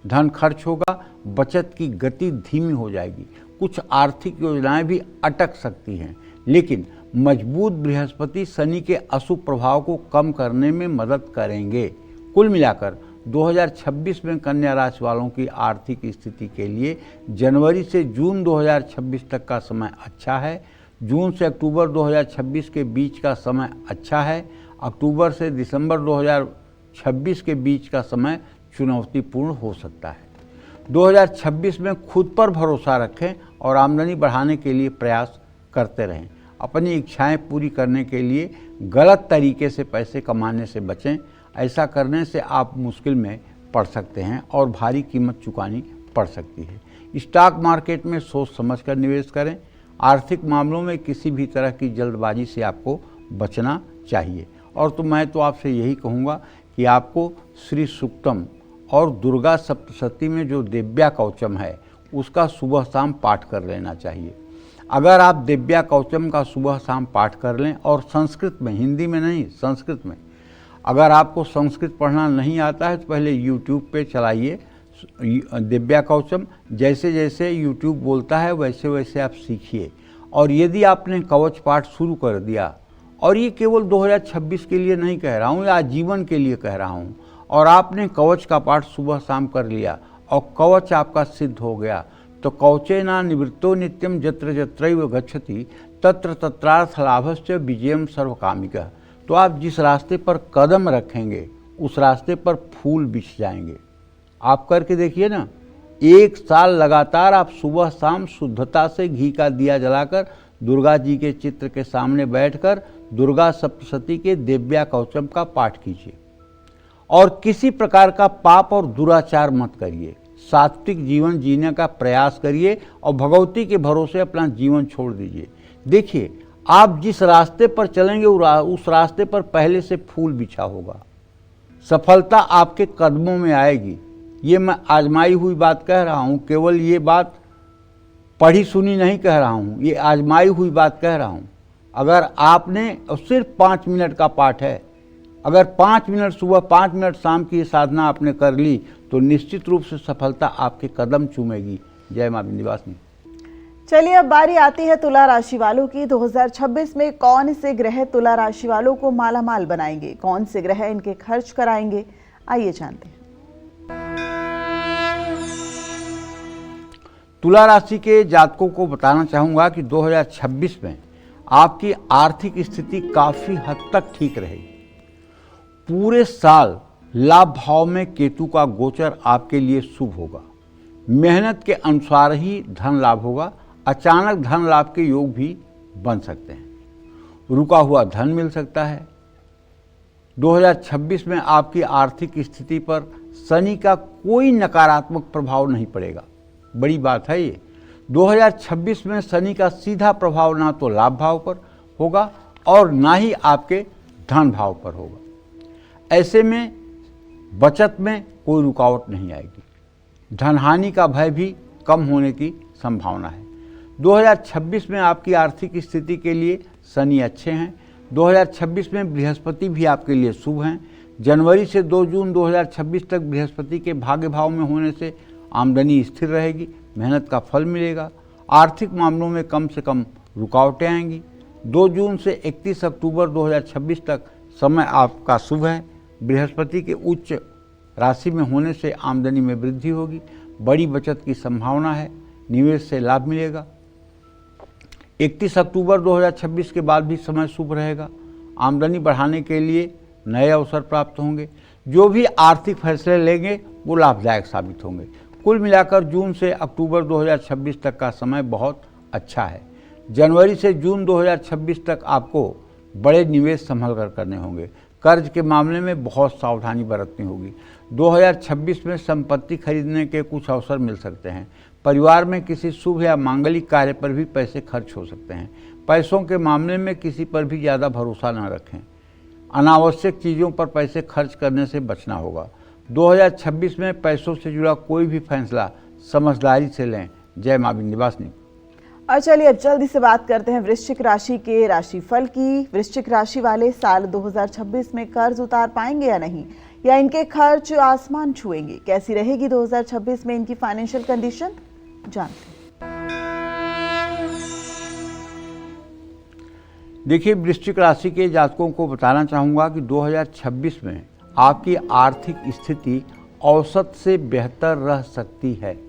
धन खर्च होगा, बचत की गति धीमी हो जाएगी, कुछ आर्थिक योजनाएं भी अटक सकती हैं। लेकिन मजबूत बृहस्पति शनि के अशुभ प्रभाव को कम करने में मदद करेंगे। कुल मिलाकर 2026 में कन्या राशि वालों की आर्थिक स्थिति के लिए जनवरी से जून 2026 तक का समय अच्छा है। जून से अक्टूबर 2026 के बीच का समय अच्छा है। अक्टूबर से दिसंबर 2026 के बीच का समय चुनौतीपूर्ण हो सकता है। 2026 में खुद पर भरोसा रखें और आमदनी बढ़ाने के लिए प्रयास करते रहें। अपनी इच्छाएं पूरी करने के लिए गलत तरीके से पैसे कमाने से बचें। ऐसा करने से आप मुश्किल में पड़ सकते हैं और भारी कीमत चुकानी पड़ सकती है। स्टॉक मार्केट में सोच समझकर निवेश करें। आर्थिक मामलों में किसी भी तरह की जल्दबाजी से आपको बचना चाहिए। और तो मैं तो आपसे यही कहूँगा कि आपको श्री सूक्तम और दुर्गा सप्तशती में जो दिव्या कवचम है उसका सुबह शाम पाठ कर लेना चाहिए। अगर आप दिव्या कवचम का सुबह शाम पाठ कर लें और संस्कृत में, हिंदी में नहीं, संस्कृत में, अगर आपको संस्कृत पढ़ना नहीं आता है तो पहले YouTube पे चलाइए दिव्या कवचम। जैसे जैसे YouTube बोलता है वैसे वैसे आप सीखिए। और यदि आपने कवच पाठ शुरू कर दिया, और ये केवल 2026 के लिए नहीं कह रहा हूँ, या आजीवन के लिए कह रहा हूँ, और आपने कवच का पाठ सुबह शाम कर लिया और कवच आपका सिद्ध हो गया, तो कवचेना निवृत्तो नित्यम जत्र जत्रैव गच्छति तत्र तत्रार्थ लाभश्च विजयम सर्वकामिकः। तो आप जिस रास्ते पर कदम रखेंगे उस रास्ते पर फूल बिछ जाएंगे। आप करके देखिए ना, 1 साल लगातार आप सुबह शाम शुद्धता से घी का दिया जलाकर दुर्गा जी के चित्र के सामने बैठकर दुर्गा सप्तशती के दिव्या कवचम का पाठ कीजिए। और किसी प्रकार का पाप और दुराचार मत करिए। सात्विक जीवन जीने का प्रयास करिए और भगवती के भरोसे अपना जीवन छोड़ दीजिए। देखिए, आप जिस रास्ते पर चलेंगे उस रास्ते पर पहले से फूल बिछा होगा। सफलता आपके कदमों में आएगी। ये मैं आजमाई हुई बात कह रहा हूँ, केवल ये बात पढ़ी सुनी नहीं कह रहा हूँ, ये आजमाई हुई बात कह रहा हूँ। अगर आपने सिर्फ 5 मिनट का पाठ है, अगर 5 मिनट सुबह 5 मिनट शाम की साधना आपने कर ली तो निश्चित रूप से सफलता आपके कदम चूमेगी। जय मां विंध्यवासिनी। चलिए अब बारी आती है तुला राशि वालों की। 2026 में कौन से ग्रह तुला राशि वालों को मालामाल बनाएंगे, कौन से ग्रह इनके खर्च कराएंगे, आइए जानते हैं। तुला राशि के जातकों को बताना चाहूँगा कि 2026 में आपकी आर्थिक स्थिति काफ़ी हद तक ठीक रहेगी। पूरे साल लाभ भाव में केतु का गोचर आपके लिए शुभ होगा। मेहनत के अनुसार ही धन लाभ होगा। अचानक धन लाभ के योग भी बन सकते हैं। रुका हुआ धन मिल सकता है। 2026 में आपकी आर्थिक स्थिति पर शनि का कोई नकारात्मक प्रभाव नहीं पड़ेगा। बड़ी बात है ये। 2026 में शनि का सीधा प्रभाव ना तो लाभ भाव पर होगा और ना ही आपके धन भाव पर होगा। ऐसे में बचत में कोई रुकावट नहीं आएगी। धनहानि का भय भी कम होने की संभावना है। 2026 में आपकी आर्थिक स्थिति के लिए शनि अच्छे हैं। 2026 में बृहस्पति भी आपके लिए शुभ हैं। जनवरी से 2 जून 2026 तक बृहस्पति के भाग्य भाव में होने से आमदनी स्थिर रहेगी, मेहनत का फल मिलेगा। आर्थिक मामलों में कम से कम रुकावटें आएंगी। 2 जून से 31 अक्टूबर 2026 तक समय आपका शुभ है। बृहस्पति के उच्च राशि में होने से आमदनी में वृद्धि होगी। बड़ी बचत की संभावना है। निवेश से लाभ मिलेगा। 31 अक्टूबर 2026 के बाद भी समय शुभ रहेगा। आमदनी बढ़ाने के लिए नए अवसर प्राप्त होंगे। जो भी आर्थिक फैसले लेंगे वो लाभदायक साबित होंगे। कुल मिलाकर जून से अक्टूबर 2026 तक का समय बहुत अच्छा है। जनवरी से जून 2026 तक आपको बड़े निवेश संभल कर करने होंगे। कर्ज के मामले में बहुत सावधानी बरतनी होगी। 2026 में संपत्ति खरीदने के कुछ अवसर मिल सकते हैं। परिवार में किसी शुभ या मांगलिक कार्य पर भी पैसे खर्च हो सकते हैं। पैसों के मामले में किसी पर भी ज़्यादा भरोसा न रखें। अनावश्यक चीज़ों पर पैसे खर्च करने से बचना होगा। 2026 में पैसों से जुड़ा कोई भी फैसला समझदारी से लें। जय मां विंध्यवासिनी। और चलिए अब जल्दी से बात करते हैं वृश्चिक राशि के राशिफल की। वृश्चिक राशि वाले साल 2026 में कर्ज उतार पाएंगे या नहीं, या इनके खर्च आसमान छुएंगे? कैसी रहेगी 2026 में इनकी फाइनेंशियल कंडीशन, जानते हैं। देखिए, वृश्चिक राशि के जातकों को बताना चाहूँगा कि 2026 में आपकी आर्थिक स्थिति औसत से बेहतर रह सकती है।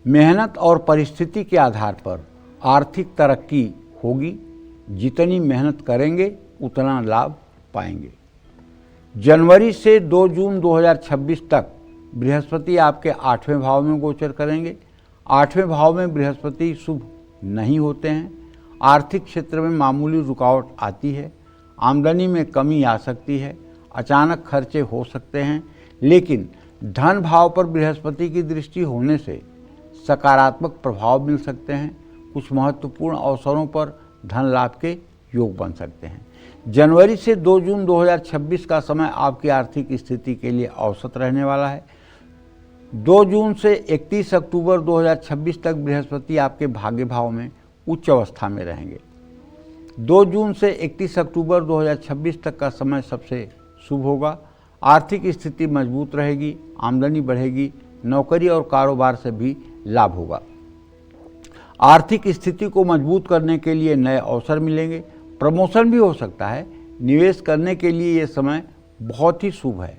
मेहनत और परिस्थिति के आधार पर आर्थिक तरक्की होगी। जितनी मेहनत करेंगे उतना लाभ पाएंगे। जनवरी से 2 जून 2026 तक बृहस्पति आपके 8वें भाव में गोचर करेंगे। 8वें भाव में बृहस्पति शुभ नहीं होते हैं। आर्थिक क्षेत्र में मामूली रुकावट आती है। आमदनी में कमी आ सकती है। अचानक खर्चे हो सकते हैं, लेकिन धन भाव पर बृहस्पति की दृष्टि होने से सकारात्मक प्रभाव मिल सकते हैं। कुछ महत्वपूर्ण अवसरों पर धन लाभ के योग बन सकते हैं। जनवरी से 2 जून 2026 का समय आपकी आर्थिक स्थिति के लिए औसत रहने वाला है। 2 जून से 31 अक्टूबर 2026 तक बृहस्पति आपके भाग्य भाव में उच्च अवस्था में रहेंगे। 2 जून से 31 अक्टूबर 2026 तक का समय सबसे शुभ होगा। आर्थिक स्थिति मजबूत रहेगी, आमदनी बढ़ेगी, नौकरी और कारोबार से भी लाभ होगा। आर्थिक स्थिति को मजबूत करने के लिए नए अवसर मिलेंगे। प्रमोशन भी हो सकता है। निवेश करने के लिए ये समय बहुत ही शुभ है।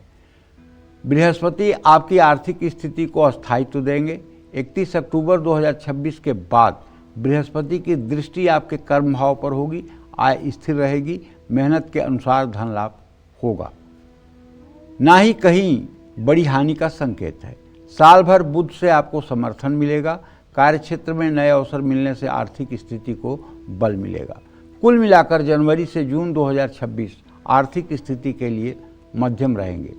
बृहस्पति आपकी आर्थिक स्थिति को स्थायित्व देंगे। 31 अक्टूबर 2026 के बाद बृहस्पति की दृष्टि आपके कर्म भाव पर होगी। आय स्थिर रहेगी। मेहनत के अनुसार धन लाभ होगा। ना ही कहीं बड़ी हानि का संकेत है। साल भर बुध से आपको समर्थन मिलेगा। कार्यक्षेत्र में नए अवसर मिलने से आर्थिक स्थिति को बल मिलेगा। कुल मिलाकर जनवरी से जून 2026 आर्थिक स्थिति के लिए मध्यम रहेंगे।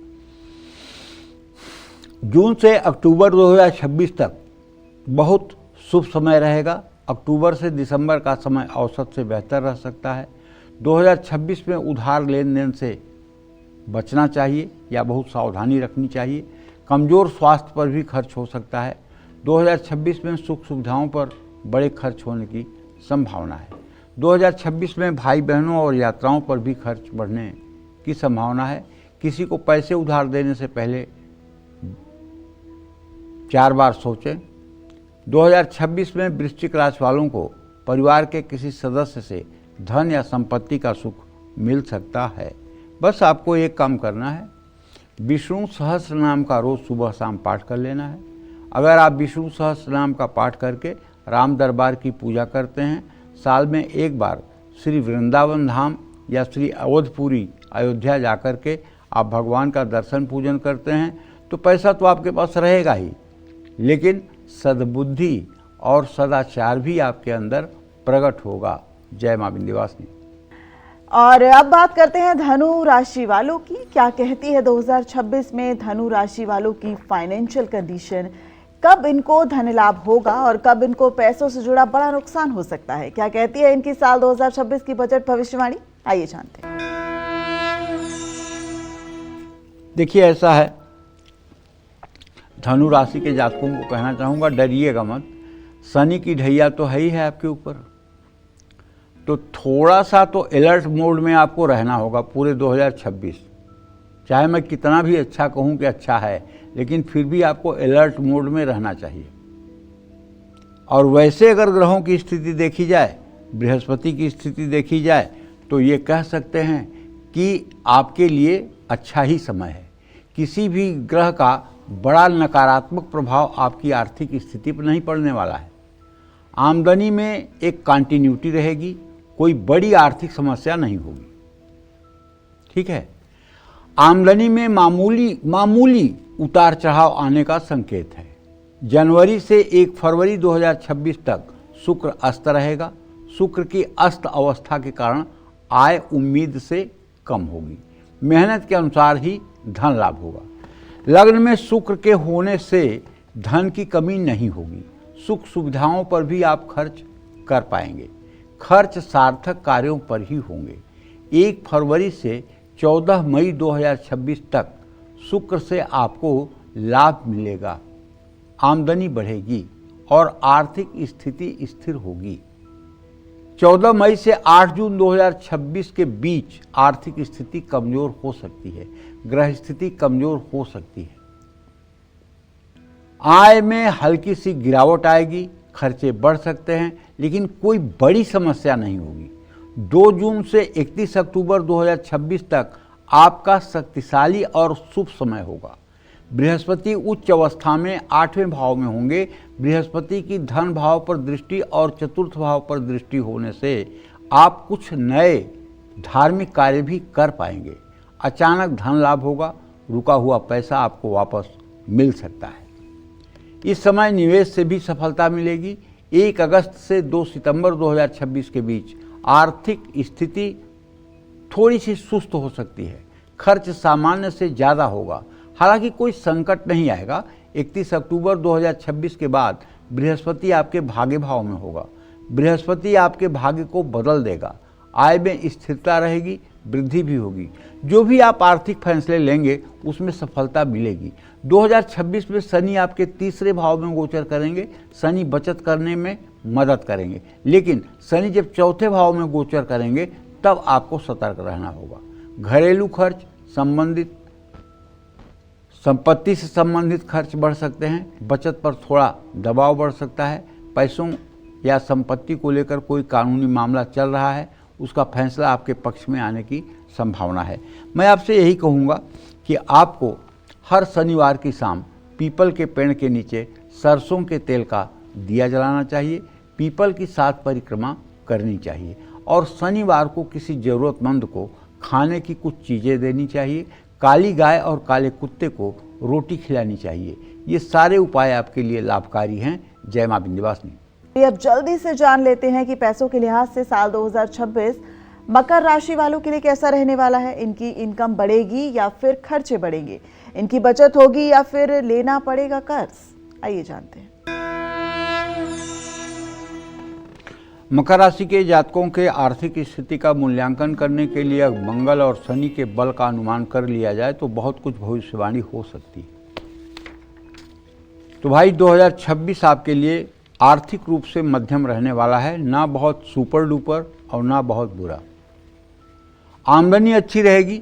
जून से अक्टूबर 2026 तक बहुत शुभ समय रहेगा। अक्टूबर से दिसंबर का समय औसत से बेहतर रह सकता है। 2026 में उधार लेन देन से बचना चाहिए या बहुत सावधानी रखनी चाहिए। कमज़ोर स्वास्थ्य पर भी खर्च हो सकता है। 2026 में सुख सुविधाओं पर बड़े खर्च होने की संभावना है। 2026 में भाई बहनों और यात्राओं पर भी खर्च बढ़ने की संभावना है। किसी को पैसे उधार देने से पहले 4 बार सोचें। 2026 में वृश्चिक राशि वालों को परिवार के किसी सदस्य से धन या संपत्ति का सुख मिल सकता है। बस आपको एक काम करना है, विष्णु सहस्त्र नाम का रोज़ सुबह शाम पाठ कर लेना है। अगर आप विष्णु सहस्त्र नाम का पाठ करके राम दरबार की पूजा करते हैं, साल में एक बार श्री वृंदावन धाम या श्री अवधपुरी अयोध्या जाकर के आप भगवान का दर्शन पूजन करते हैं, तो पैसा तो आपके पास रहेगा ही, लेकिन सद्बुद्धि और सदाचार भी आपके अंदर प्रकट होगा। जय मां विंध्यवासिनी। और अब बात करते हैं धनु राशि वालों की। क्या कहती है 2026 में धनु राशि वालों की फाइनेंशियल कंडीशन? कब इनको धन लाभ होगा और कब इनको पैसों से जुड़ा बड़ा नुकसान हो सकता है? क्या कहती है इनकी साल 2026 की बजट भविष्यवाणी? आइए जानते हैं। देखिए, ऐसा है, धनु राशि के जातकों को कहना चाहूँगा, डरिएगा मत। शनि की ढैया तो है ही है आपके ऊपर, तो थोड़ा सा तो अलर्ट मोड में आपको रहना होगा पूरे 2026। चाहे मैं कितना भी अच्छा कहूँ कि अच्छा है, लेकिन फिर भी आपको अलर्ट मोड में रहना चाहिए। और वैसे अगर ग्रहों की स्थिति देखी जाए, बृहस्पति की स्थिति देखी जाए, तो ये कह सकते हैं कि आपके लिए अच्छा ही समय है। किसी भी ग्रह का बड़ा नकारात्मक प्रभाव आपकी आर्थिक स्थिति पर नहीं पड़ने वाला है। आमदनी में एक कंटिन्यूटी रहेगी, कोई बड़ी आर्थिक समस्या नहीं होगी। ठीक है, आमदनी में मामूली उतार चढ़ाव आने का संकेत है। जनवरी से 1 फरवरी 2026 तक शुक्र अस्त रहेगा। शुक्र की अस्त अवस्था के कारण आय उम्मीद से कम होगी। मेहनत के अनुसार ही धन लाभ होगा। लग्न में शुक्र के होने से धन की कमी नहीं होगी। सुख सुविधाओं पर भी आप खर्च कर पाएंगे। खर्च सार्थक कार्यों पर ही होंगे। 1 फरवरी से 14 मई 2026 तक शुक्र से आपको लाभ मिलेगा, आमदनी बढ़ेगी और आर्थिक स्थिति स्थिर होगी। 14 मई से 8 जून 2026 के बीच आर्थिक स्थिति कमजोर हो सकती है, ग्रह स्थिति कमजोर हो सकती है। आय में हल्की सी गिरावट आएगी, खर्चे बढ़ सकते हैं, लेकिन कोई बड़ी समस्या नहीं होगी। 2 जून से 31 अक्टूबर 2026 तक आपका शक्तिशाली और शुभ समय होगा। बृहस्पति उच्च अवस्था में 8वें भाव में होंगे। बृहस्पति की धन भाव पर दृष्टि और चतुर्थ भाव पर दृष्टि होने से आप कुछ नए धार्मिक कार्य भी कर पाएंगे। अचानक धन लाभ होगा, रुका हुआ पैसा आपको वापस मिल सकता है। इस समय निवेश से भी सफलता मिलेगी। 1 अगस्त से 2 सितंबर 2026 के बीच आर्थिक स्थिति थोड़ी सी सुस्त हो सकती है। खर्च सामान्य से ज़्यादा होगा, हालांकि कोई संकट नहीं आएगा। 31 अक्टूबर 2026 के बाद बृहस्पति आपके भाग्य भाव में होगा। बृहस्पति आपके भाग्य को बदल देगा। आय में स्थिरता रहेगी, वृद्धि भी होगी। जो भी आप आर्थिक फैसले लेंगे उसमें सफलता मिलेगी। 2026 में शनि आपके 3रे भाव में गोचर करेंगे। शनि बचत करने में मदद करेंगे, लेकिन शनि जब 4थे भाव में गोचर करेंगे तब आपको सतर्क रहना होगा। घरेलू खर्च, संपत्ति से संबंधित खर्च बढ़ सकते हैं। बचत पर थोड़ा दबाव बढ़ सकता है। पैसों या संपत्ति को लेकर कोई कानूनी मामला चल रहा है, उसका फैसला आपके पक्ष में आने की संभावना है। मैं आपसे यही कहूँगा कि आपको हर शनिवार की शाम पीपल के पेड़ के नीचे सरसों के तेल का दिया जलाना चाहिए। पीपल की 7 परिक्रमा करनी चाहिए और शनिवार को किसी ज़रूरतमंद को खाने की कुछ चीज़ें देनी चाहिए। काली गाय और काले कुत्ते को रोटी खिलानी चाहिए। ये सारे उपाय आपके लिए लाभकारी हैं। जय मां विंध्यवासिनी। अब जल्दी से जान लेते हैं कि पैसों के लिहाज से साल 2026 मकर राशि वालों के लिए कैसा रहने वाला है। इनकी इनकम बढ़ेगी या फिर खर्चे बढ़ेंगे, इनकी बचत होगी या फिर लेना पड़ेगा कर्ज। आइए जानते हैं। मकर राशि के जातकों के आर्थिक स्थिति का मूल्यांकन करने के लिए मंगल और शनि के बल का अनुमान कर लिया जाए तो बहुत कुछ भविष्यवाणी हो सकती है। तो भाई 2026 आपके लिए आर्थिक रूप से मध्यम रहने वाला है, ना बहुत सुपर डुपर और ना बहुत बुरा। आमदनी अच्छी रहेगी,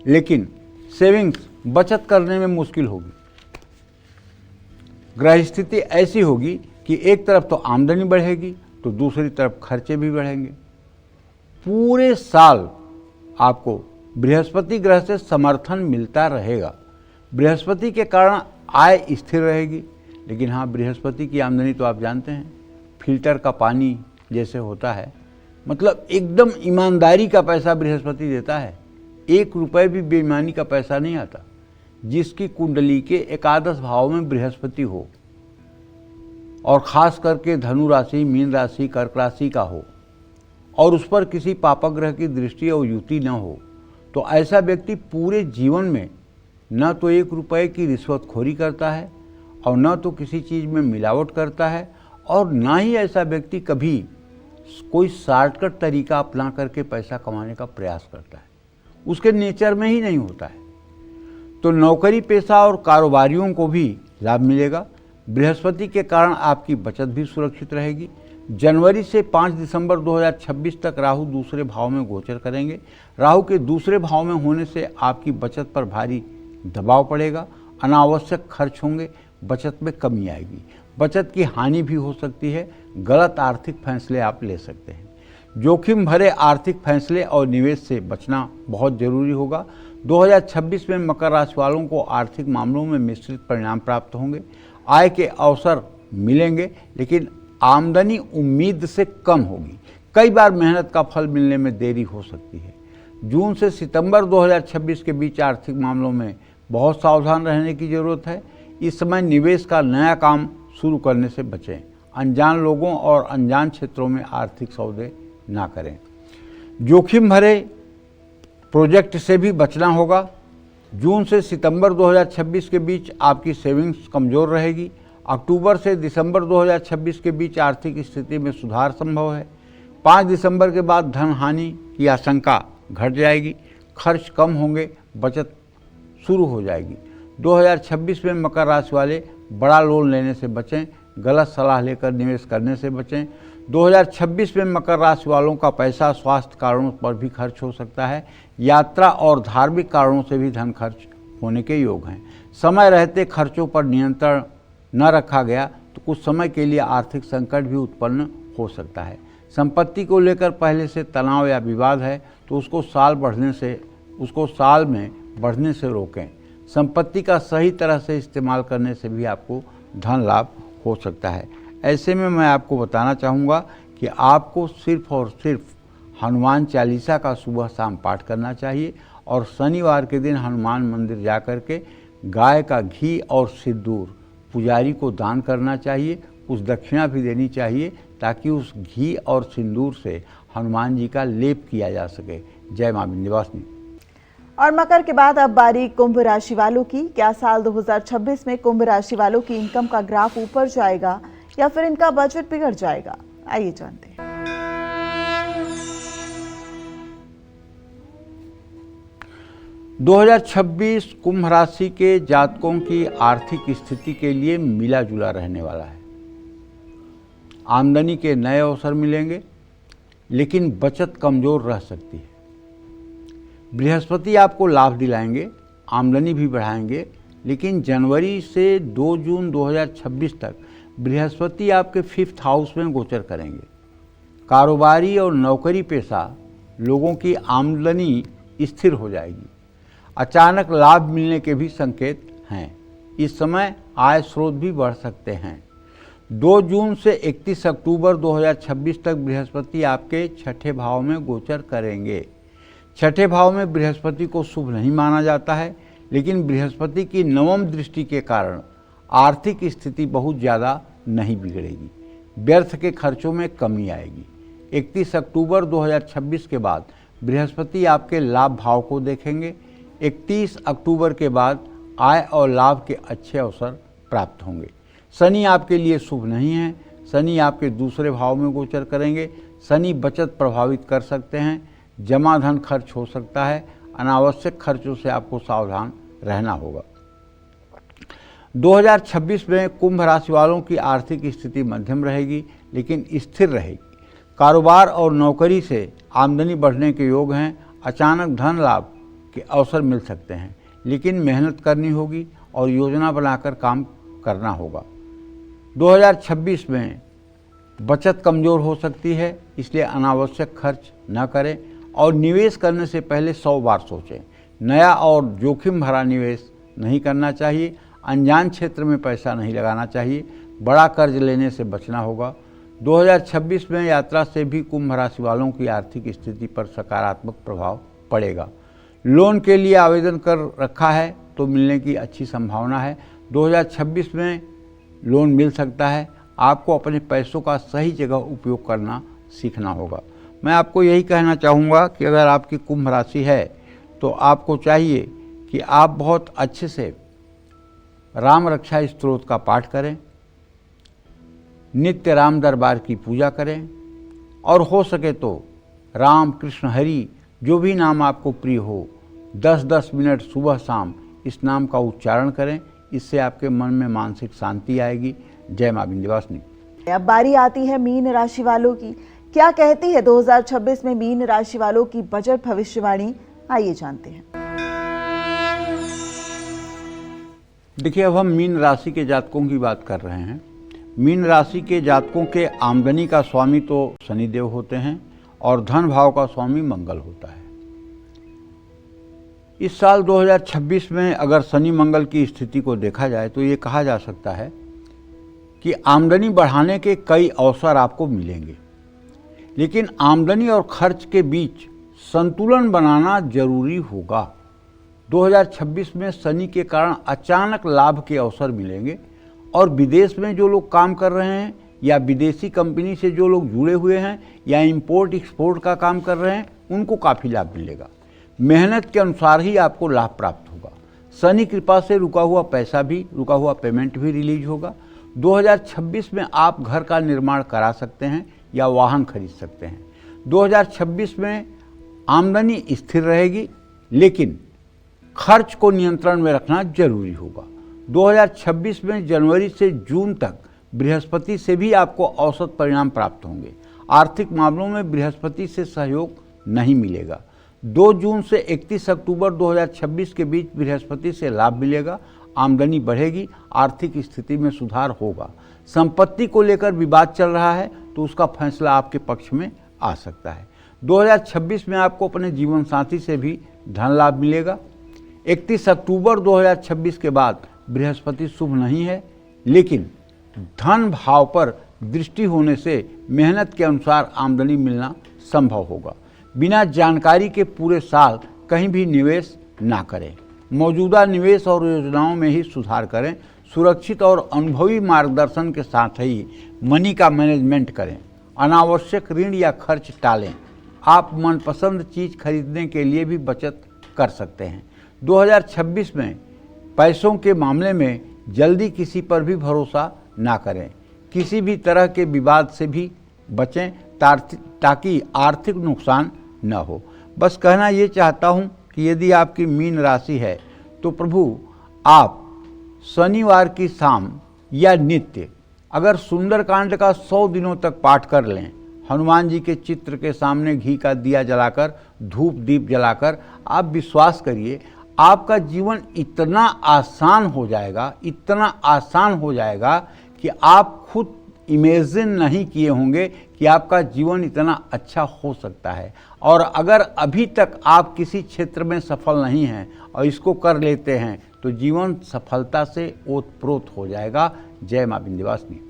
लेकिन सेविंग्स बचत करने में मुश्किल होगी। ग्रह स्थिति ऐसी होगी कि एक तरफ तो आमदनी बढ़ेगी तो दूसरी तरफ खर्चे भी बढ़ेंगे। पूरे साल आपको बृहस्पति ग्रह से समर्थन मिलता रहेगा। बृहस्पति के कारण आय स्थिर रहेगी, लेकिन हाँ, बृहस्पति की आमदनी तो आप जानते हैं फिल्टर का पानी जैसे होता है, मतलब एकदम ईमानदारी का पैसा बृहस्पति देता है। 1 रुपये भी बेईमानी का पैसा नहीं आता। जिसकी कुंडली के एकादश भाव में बृहस्पति हो और खास करके धनु राशि, मीन राशि, कर्क राशि का हो और उस पर किसी पापग्रह की दृष्टि और युति न हो, तो ऐसा व्यक्ति पूरे जीवन में न तो 1 रुपये की रिश्वतखोरी करता है और न तो किसी चीज़ में मिलावट करता है और ना ही ऐसा व्यक्ति कभी कोई शॉर्टकट तरीका अपना करके पैसा कमाने का प्रयास करता है। उसके नेचर में ही नहीं होता है। तो नौकरी पेशा और कारोबारियों को भी लाभ मिलेगा। बृहस्पति के कारण आपकी बचत भी सुरक्षित रहेगी। जनवरी से 5 दिसंबर 2026 तक राहु दूसरे भाव में गोचर करेंगे। राहु के दूसरे भाव में होने से आपकी बचत पर भारी दबाव पड़ेगा। अनावश्यक खर्च होंगे, बचत में कमी आएगी। बचत की हानि भी हो सकती है। गलत आर्थिक फैसले आप ले सकते हैं। जोखिम भरे आर्थिक फैसले और निवेश से बचना बहुत जरूरी होगा। 2026 में मकर राशि वालों को आर्थिक मामलों में मिश्रित परिणाम प्राप्त होंगे। आय के अवसर मिलेंगे, लेकिन आमदनी उम्मीद से कम होगी। कई बार मेहनत का फल मिलने में देरी हो सकती है। जून से सितंबर 2026 के बीच आर्थिक मामलों में बहुत सावधान रहने की जरूरत है। इस समय निवेश का नया काम शुरू करने से बचें। अनजान लोगों और अनजान क्षेत्रों में आर्थिक सौदे ना करें। जोखिम भरे प्रोजेक्ट से भी बचना होगा। जून से सितंबर 2026 के बीच आपकी सेविंग्स कमज़ोर रहेगी। अक्टूबर से दिसंबर 2026 के बीच आर्थिक स्थिति में सुधार संभव है। 5 दिसंबर के बाद धन हानि की आशंका घट जाएगी, खर्च कम होंगे, बचत शुरू हो जाएगी। 2026 में मकर राशि वाले बड़ा लोन लेने से बचें, गलत सलाह लेकर निवेश करने से बचें। 2026 में मकर राशि वालों का पैसा स्वास्थ्य कारणों पर भी खर्च हो सकता है। यात्रा और धार्मिक कारणों से भी धन खर्च होने के योग हैं। समय रहते खर्चों पर नियंत्रण न रखा गया तो कुछ समय के लिए आर्थिक संकट भी उत्पन्न हो सकता है। संपत्ति को लेकर पहले से तनाव या विवाद है तो उसको साल में बढ़ने से रोकें। संपत्ति का सही तरह से इस्तेमाल करने से भी आपको धन लाभ हो सकता है। ऐसे में मैं आपको बताना चाहूँगा कि आपको सिर्फ और सिर्फ हनुमान चालीसा का सुबह शाम पाठ करना चाहिए और शनिवार के दिन हनुमान मंदिर जा कर के गाय का घी और सिंदूर पुजारी को दान करना चाहिए। कुछ दक्षिणा भी देनी चाहिए ताकि उस घी और सिंदूर से हनुमान जी का लेप किया जा सके। जय मां विंध्यवासिनी। और मकर के बाद अब बारी कुंभ राशि वालों की। क्या साल 2026 में कुंभ राशि वालों की इनकम का ग्राफ ऊपर जाएगा या फिर इनका बजट बिगड़ जाएगा? आइए जानते हैं। – 2026 कुंभ राशि के जातकों की आर्थिक स्थिति के लिए मिला जुला रहने वाला है। आमदनी के नए अवसर मिलेंगे, लेकिन बचत कमजोर रह सकती है। बृहस्पति आपको लाभ दिलाएंगे, आमदनी भी बढ़ाएंगे, लेकिन जनवरी से 2 जून 2026 तक बृहस्पति आपके 5th हाउस में गोचर करेंगे। कारोबारी और नौकरी पेशा लोगों की आमदनी स्थिर हो जाएगी। अचानक लाभ मिलने के भी संकेत हैं। इस समय आय स्रोत भी बढ़ सकते हैं। 2 जून से 31 अक्टूबर 2026 तक बृहस्पति आपके 6ठे भाव में गोचर करेंगे। 6ठे भाव में बृहस्पति को शुभ नहीं माना जाता है, लेकिन बृहस्पति की 9वीं दृष्टि के कारण आर्थिक स्थिति बहुत ज़्यादा नहीं बिगड़ेगी। व्यर्थ के खर्चों में कमी आएगी। 31 अक्टूबर 2026 के बाद बृहस्पति आपके लाभ भाव को देखेंगे। 31 अक्टूबर के बाद आय और लाभ के अच्छे अवसर प्राप्त होंगे। शनि आपके लिए शुभ नहीं है। शनि आपके दूसरे भाव में गोचर करेंगे। शनि बचत प्रभावित कर सकते हैं। जमा धन खर्च हो सकता है। अनावश्यक खर्चों से आपको सावधान रहना होगा। 2026 में कुंभ राशि वालों की आर्थिक स्थिति मध्यम रहेगी, लेकिन स्थिर रहेगी। कारोबार और नौकरी से आमदनी बढ़ने के योग हैं। अचानक धन लाभ के अवसर मिल सकते हैं, लेकिन मेहनत करनी होगी और योजना बनाकर काम करना होगा। 2026 में बचत कमज़ोर हो सकती है, इसलिए अनावश्यक खर्च न करें और निवेश करने से पहले 100 बार सोचें। नया और जोखिम भरा निवेश नहीं करना चाहिए। अनजान क्षेत्र में पैसा नहीं लगाना चाहिए। बड़ा कर्ज लेने से बचना होगा। 2026 में यात्रा से भी कुंभ राशि वालों की आर्थिक स्थिति पर सकारात्मक प्रभाव पड़ेगा। लोन के लिए आवेदन कर रखा है तो मिलने की अच्छी संभावना है। 2026 में लोन मिल सकता है। आपको अपने पैसों का सही जगह उपयोग करना सीखना होगा। मैं आपको यही कहना चाहूँगा कि अगर आपकी कुंभ राशि है तो आपको चाहिए कि आप बहुत अच्छे से राम रक्षा स्तोत्र का पाठ करें, नित्य राम दरबार की पूजा करें और हो सके तो राम कृष्ण हरि जो भी नाम आपको प्रिय हो 10-10 मिनट सुबह शाम इस नाम का उच्चारण करें। इससे आपके मन में मानसिक शांति आएगी। जय मां विंध्यवासिनी। अब बारी आती है मीन राशि वालों की। क्या कहती है 2026 में मीन राशि वालों की बजट भविष्यवाणी? आइए जानते हैं। देखिए, अब हम मीन राशि के जातकों की बात कर रहे हैं। मीन राशि के जातकों के आमदनी का स्वामी तो शनिदेव होते हैं और धन भाव का स्वामी मंगल होता है। इस साल 2026 में अगर शनि मंगल की स्थिति को देखा जाए तो ये कहा जा सकता है कि आमदनी बढ़ाने के कई अवसर आपको मिलेंगे, लेकिन आमदनी और खर्च के बीच संतुलन बनाना जरूरी होगा। 2026 में शनि के कारण अचानक लाभ के अवसर मिलेंगे और विदेश में जो लोग काम कर रहे हैं या विदेशी कंपनी से जो लोग जुड़े हुए हैं या इंपोर्ट एक्सपोर्ट का काम कर रहे हैं उनको काफ़ी लाभ मिलेगा। मेहनत के अनुसार ही आपको लाभ प्राप्त होगा। शनि कृपा से रुका हुआ पैसा भी, रुका हुआ पेमेंट भी रिलीज होगा। 2026 में आप घर का निर्माण करा सकते हैं या वाहन खरीद सकते हैं। 2026 में आमदनी स्थिर रहेगी, लेकिन खर्च को नियंत्रण में रखना जरूरी होगा। 2026 में जनवरी से जून तक बृहस्पति से भी आपको औसत परिणाम प्राप्त होंगे। आर्थिक मामलों में बृहस्पति से सहयोग नहीं मिलेगा। 2 जून से 31 अक्टूबर 2026 के बीच बृहस्पति से लाभ मिलेगा, आमदनी बढ़ेगी, आर्थिक स्थिति में सुधार होगा। संपत्ति को लेकर विवाद चल रहा है तो उसका फैसला आपके पक्ष में आ सकता है। 2026 में आपको अपने जीवन साथी से भी धन लाभ मिलेगा। 31 अक्टूबर 2026 के बाद बृहस्पति शुभ नहीं है, लेकिन धन भाव पर दृष्टि होने से मेहनत के अनुसार आमदनी मिलना संभव होगा। बिना जानकारी के पूरे साल कहीं भी निवेश ना करें। मौजूदा निवेश और योजनाओं में ही सुधार करें। सुरक्षित और अनुभवी मार्गदर्शन के साथ ही मनी का मैनेजमेंट करें। अनावश्यक ऋण या खर्च टालें। आप मनपसंद चीज़ खरीदने के लिए भी बचत कर सकते हैं। 2026 में पैसों के मामले में जल्दी किसी पर भी भरोसा ना करें। किसी भी तरह के विवाद से भी बचें ताकि आर्थिक नुकसान न हो। बस कहना ये चाहता हूँ कि यदि आपकी मीन राशि है तो प्रभु आप शनिवार की शाम या नित्य अगर सुंदरकांड का 100 दिनों तक पाठ कर लें, हनुमान जी के चित्र के सामने घी का दिया जलाकर, धूप दीप जलाकर, आप विश्वास करिए आपका जीवन इतना आसान हो जाएगा, इतना आसान हो जाएगा कि आप खुद इमेजिन नहीं किए होंगे कि आपका जीवन इतना अच्छा हो सकता है। और अगर अभी तक आप किसी क्षेत्र में सफल नहीं हैं और इसको कर लेते हैं तो जीवन सफलता से ओतप्रोत हो जाएगा। जय मां विंध्यवासिनी।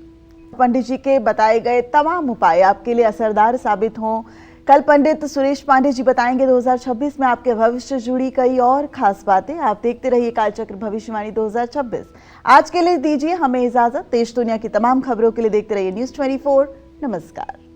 पंडित जी के बताए गए तमाम उपाय आपके लिए असरदार साबित हों। कल पंडित सुरेश पांडे जी बताएंगे 2026 में आपके भविष्य से जुड़ी कई और खास बातें। आप देखते रहिए कालचक्र भविष्यवाणी 2026। आज के लिए दीजिए हमें इजाजत। देश दुनिया की तमाम खबरों के लिए देखते रहिए News 24। नमस्कार।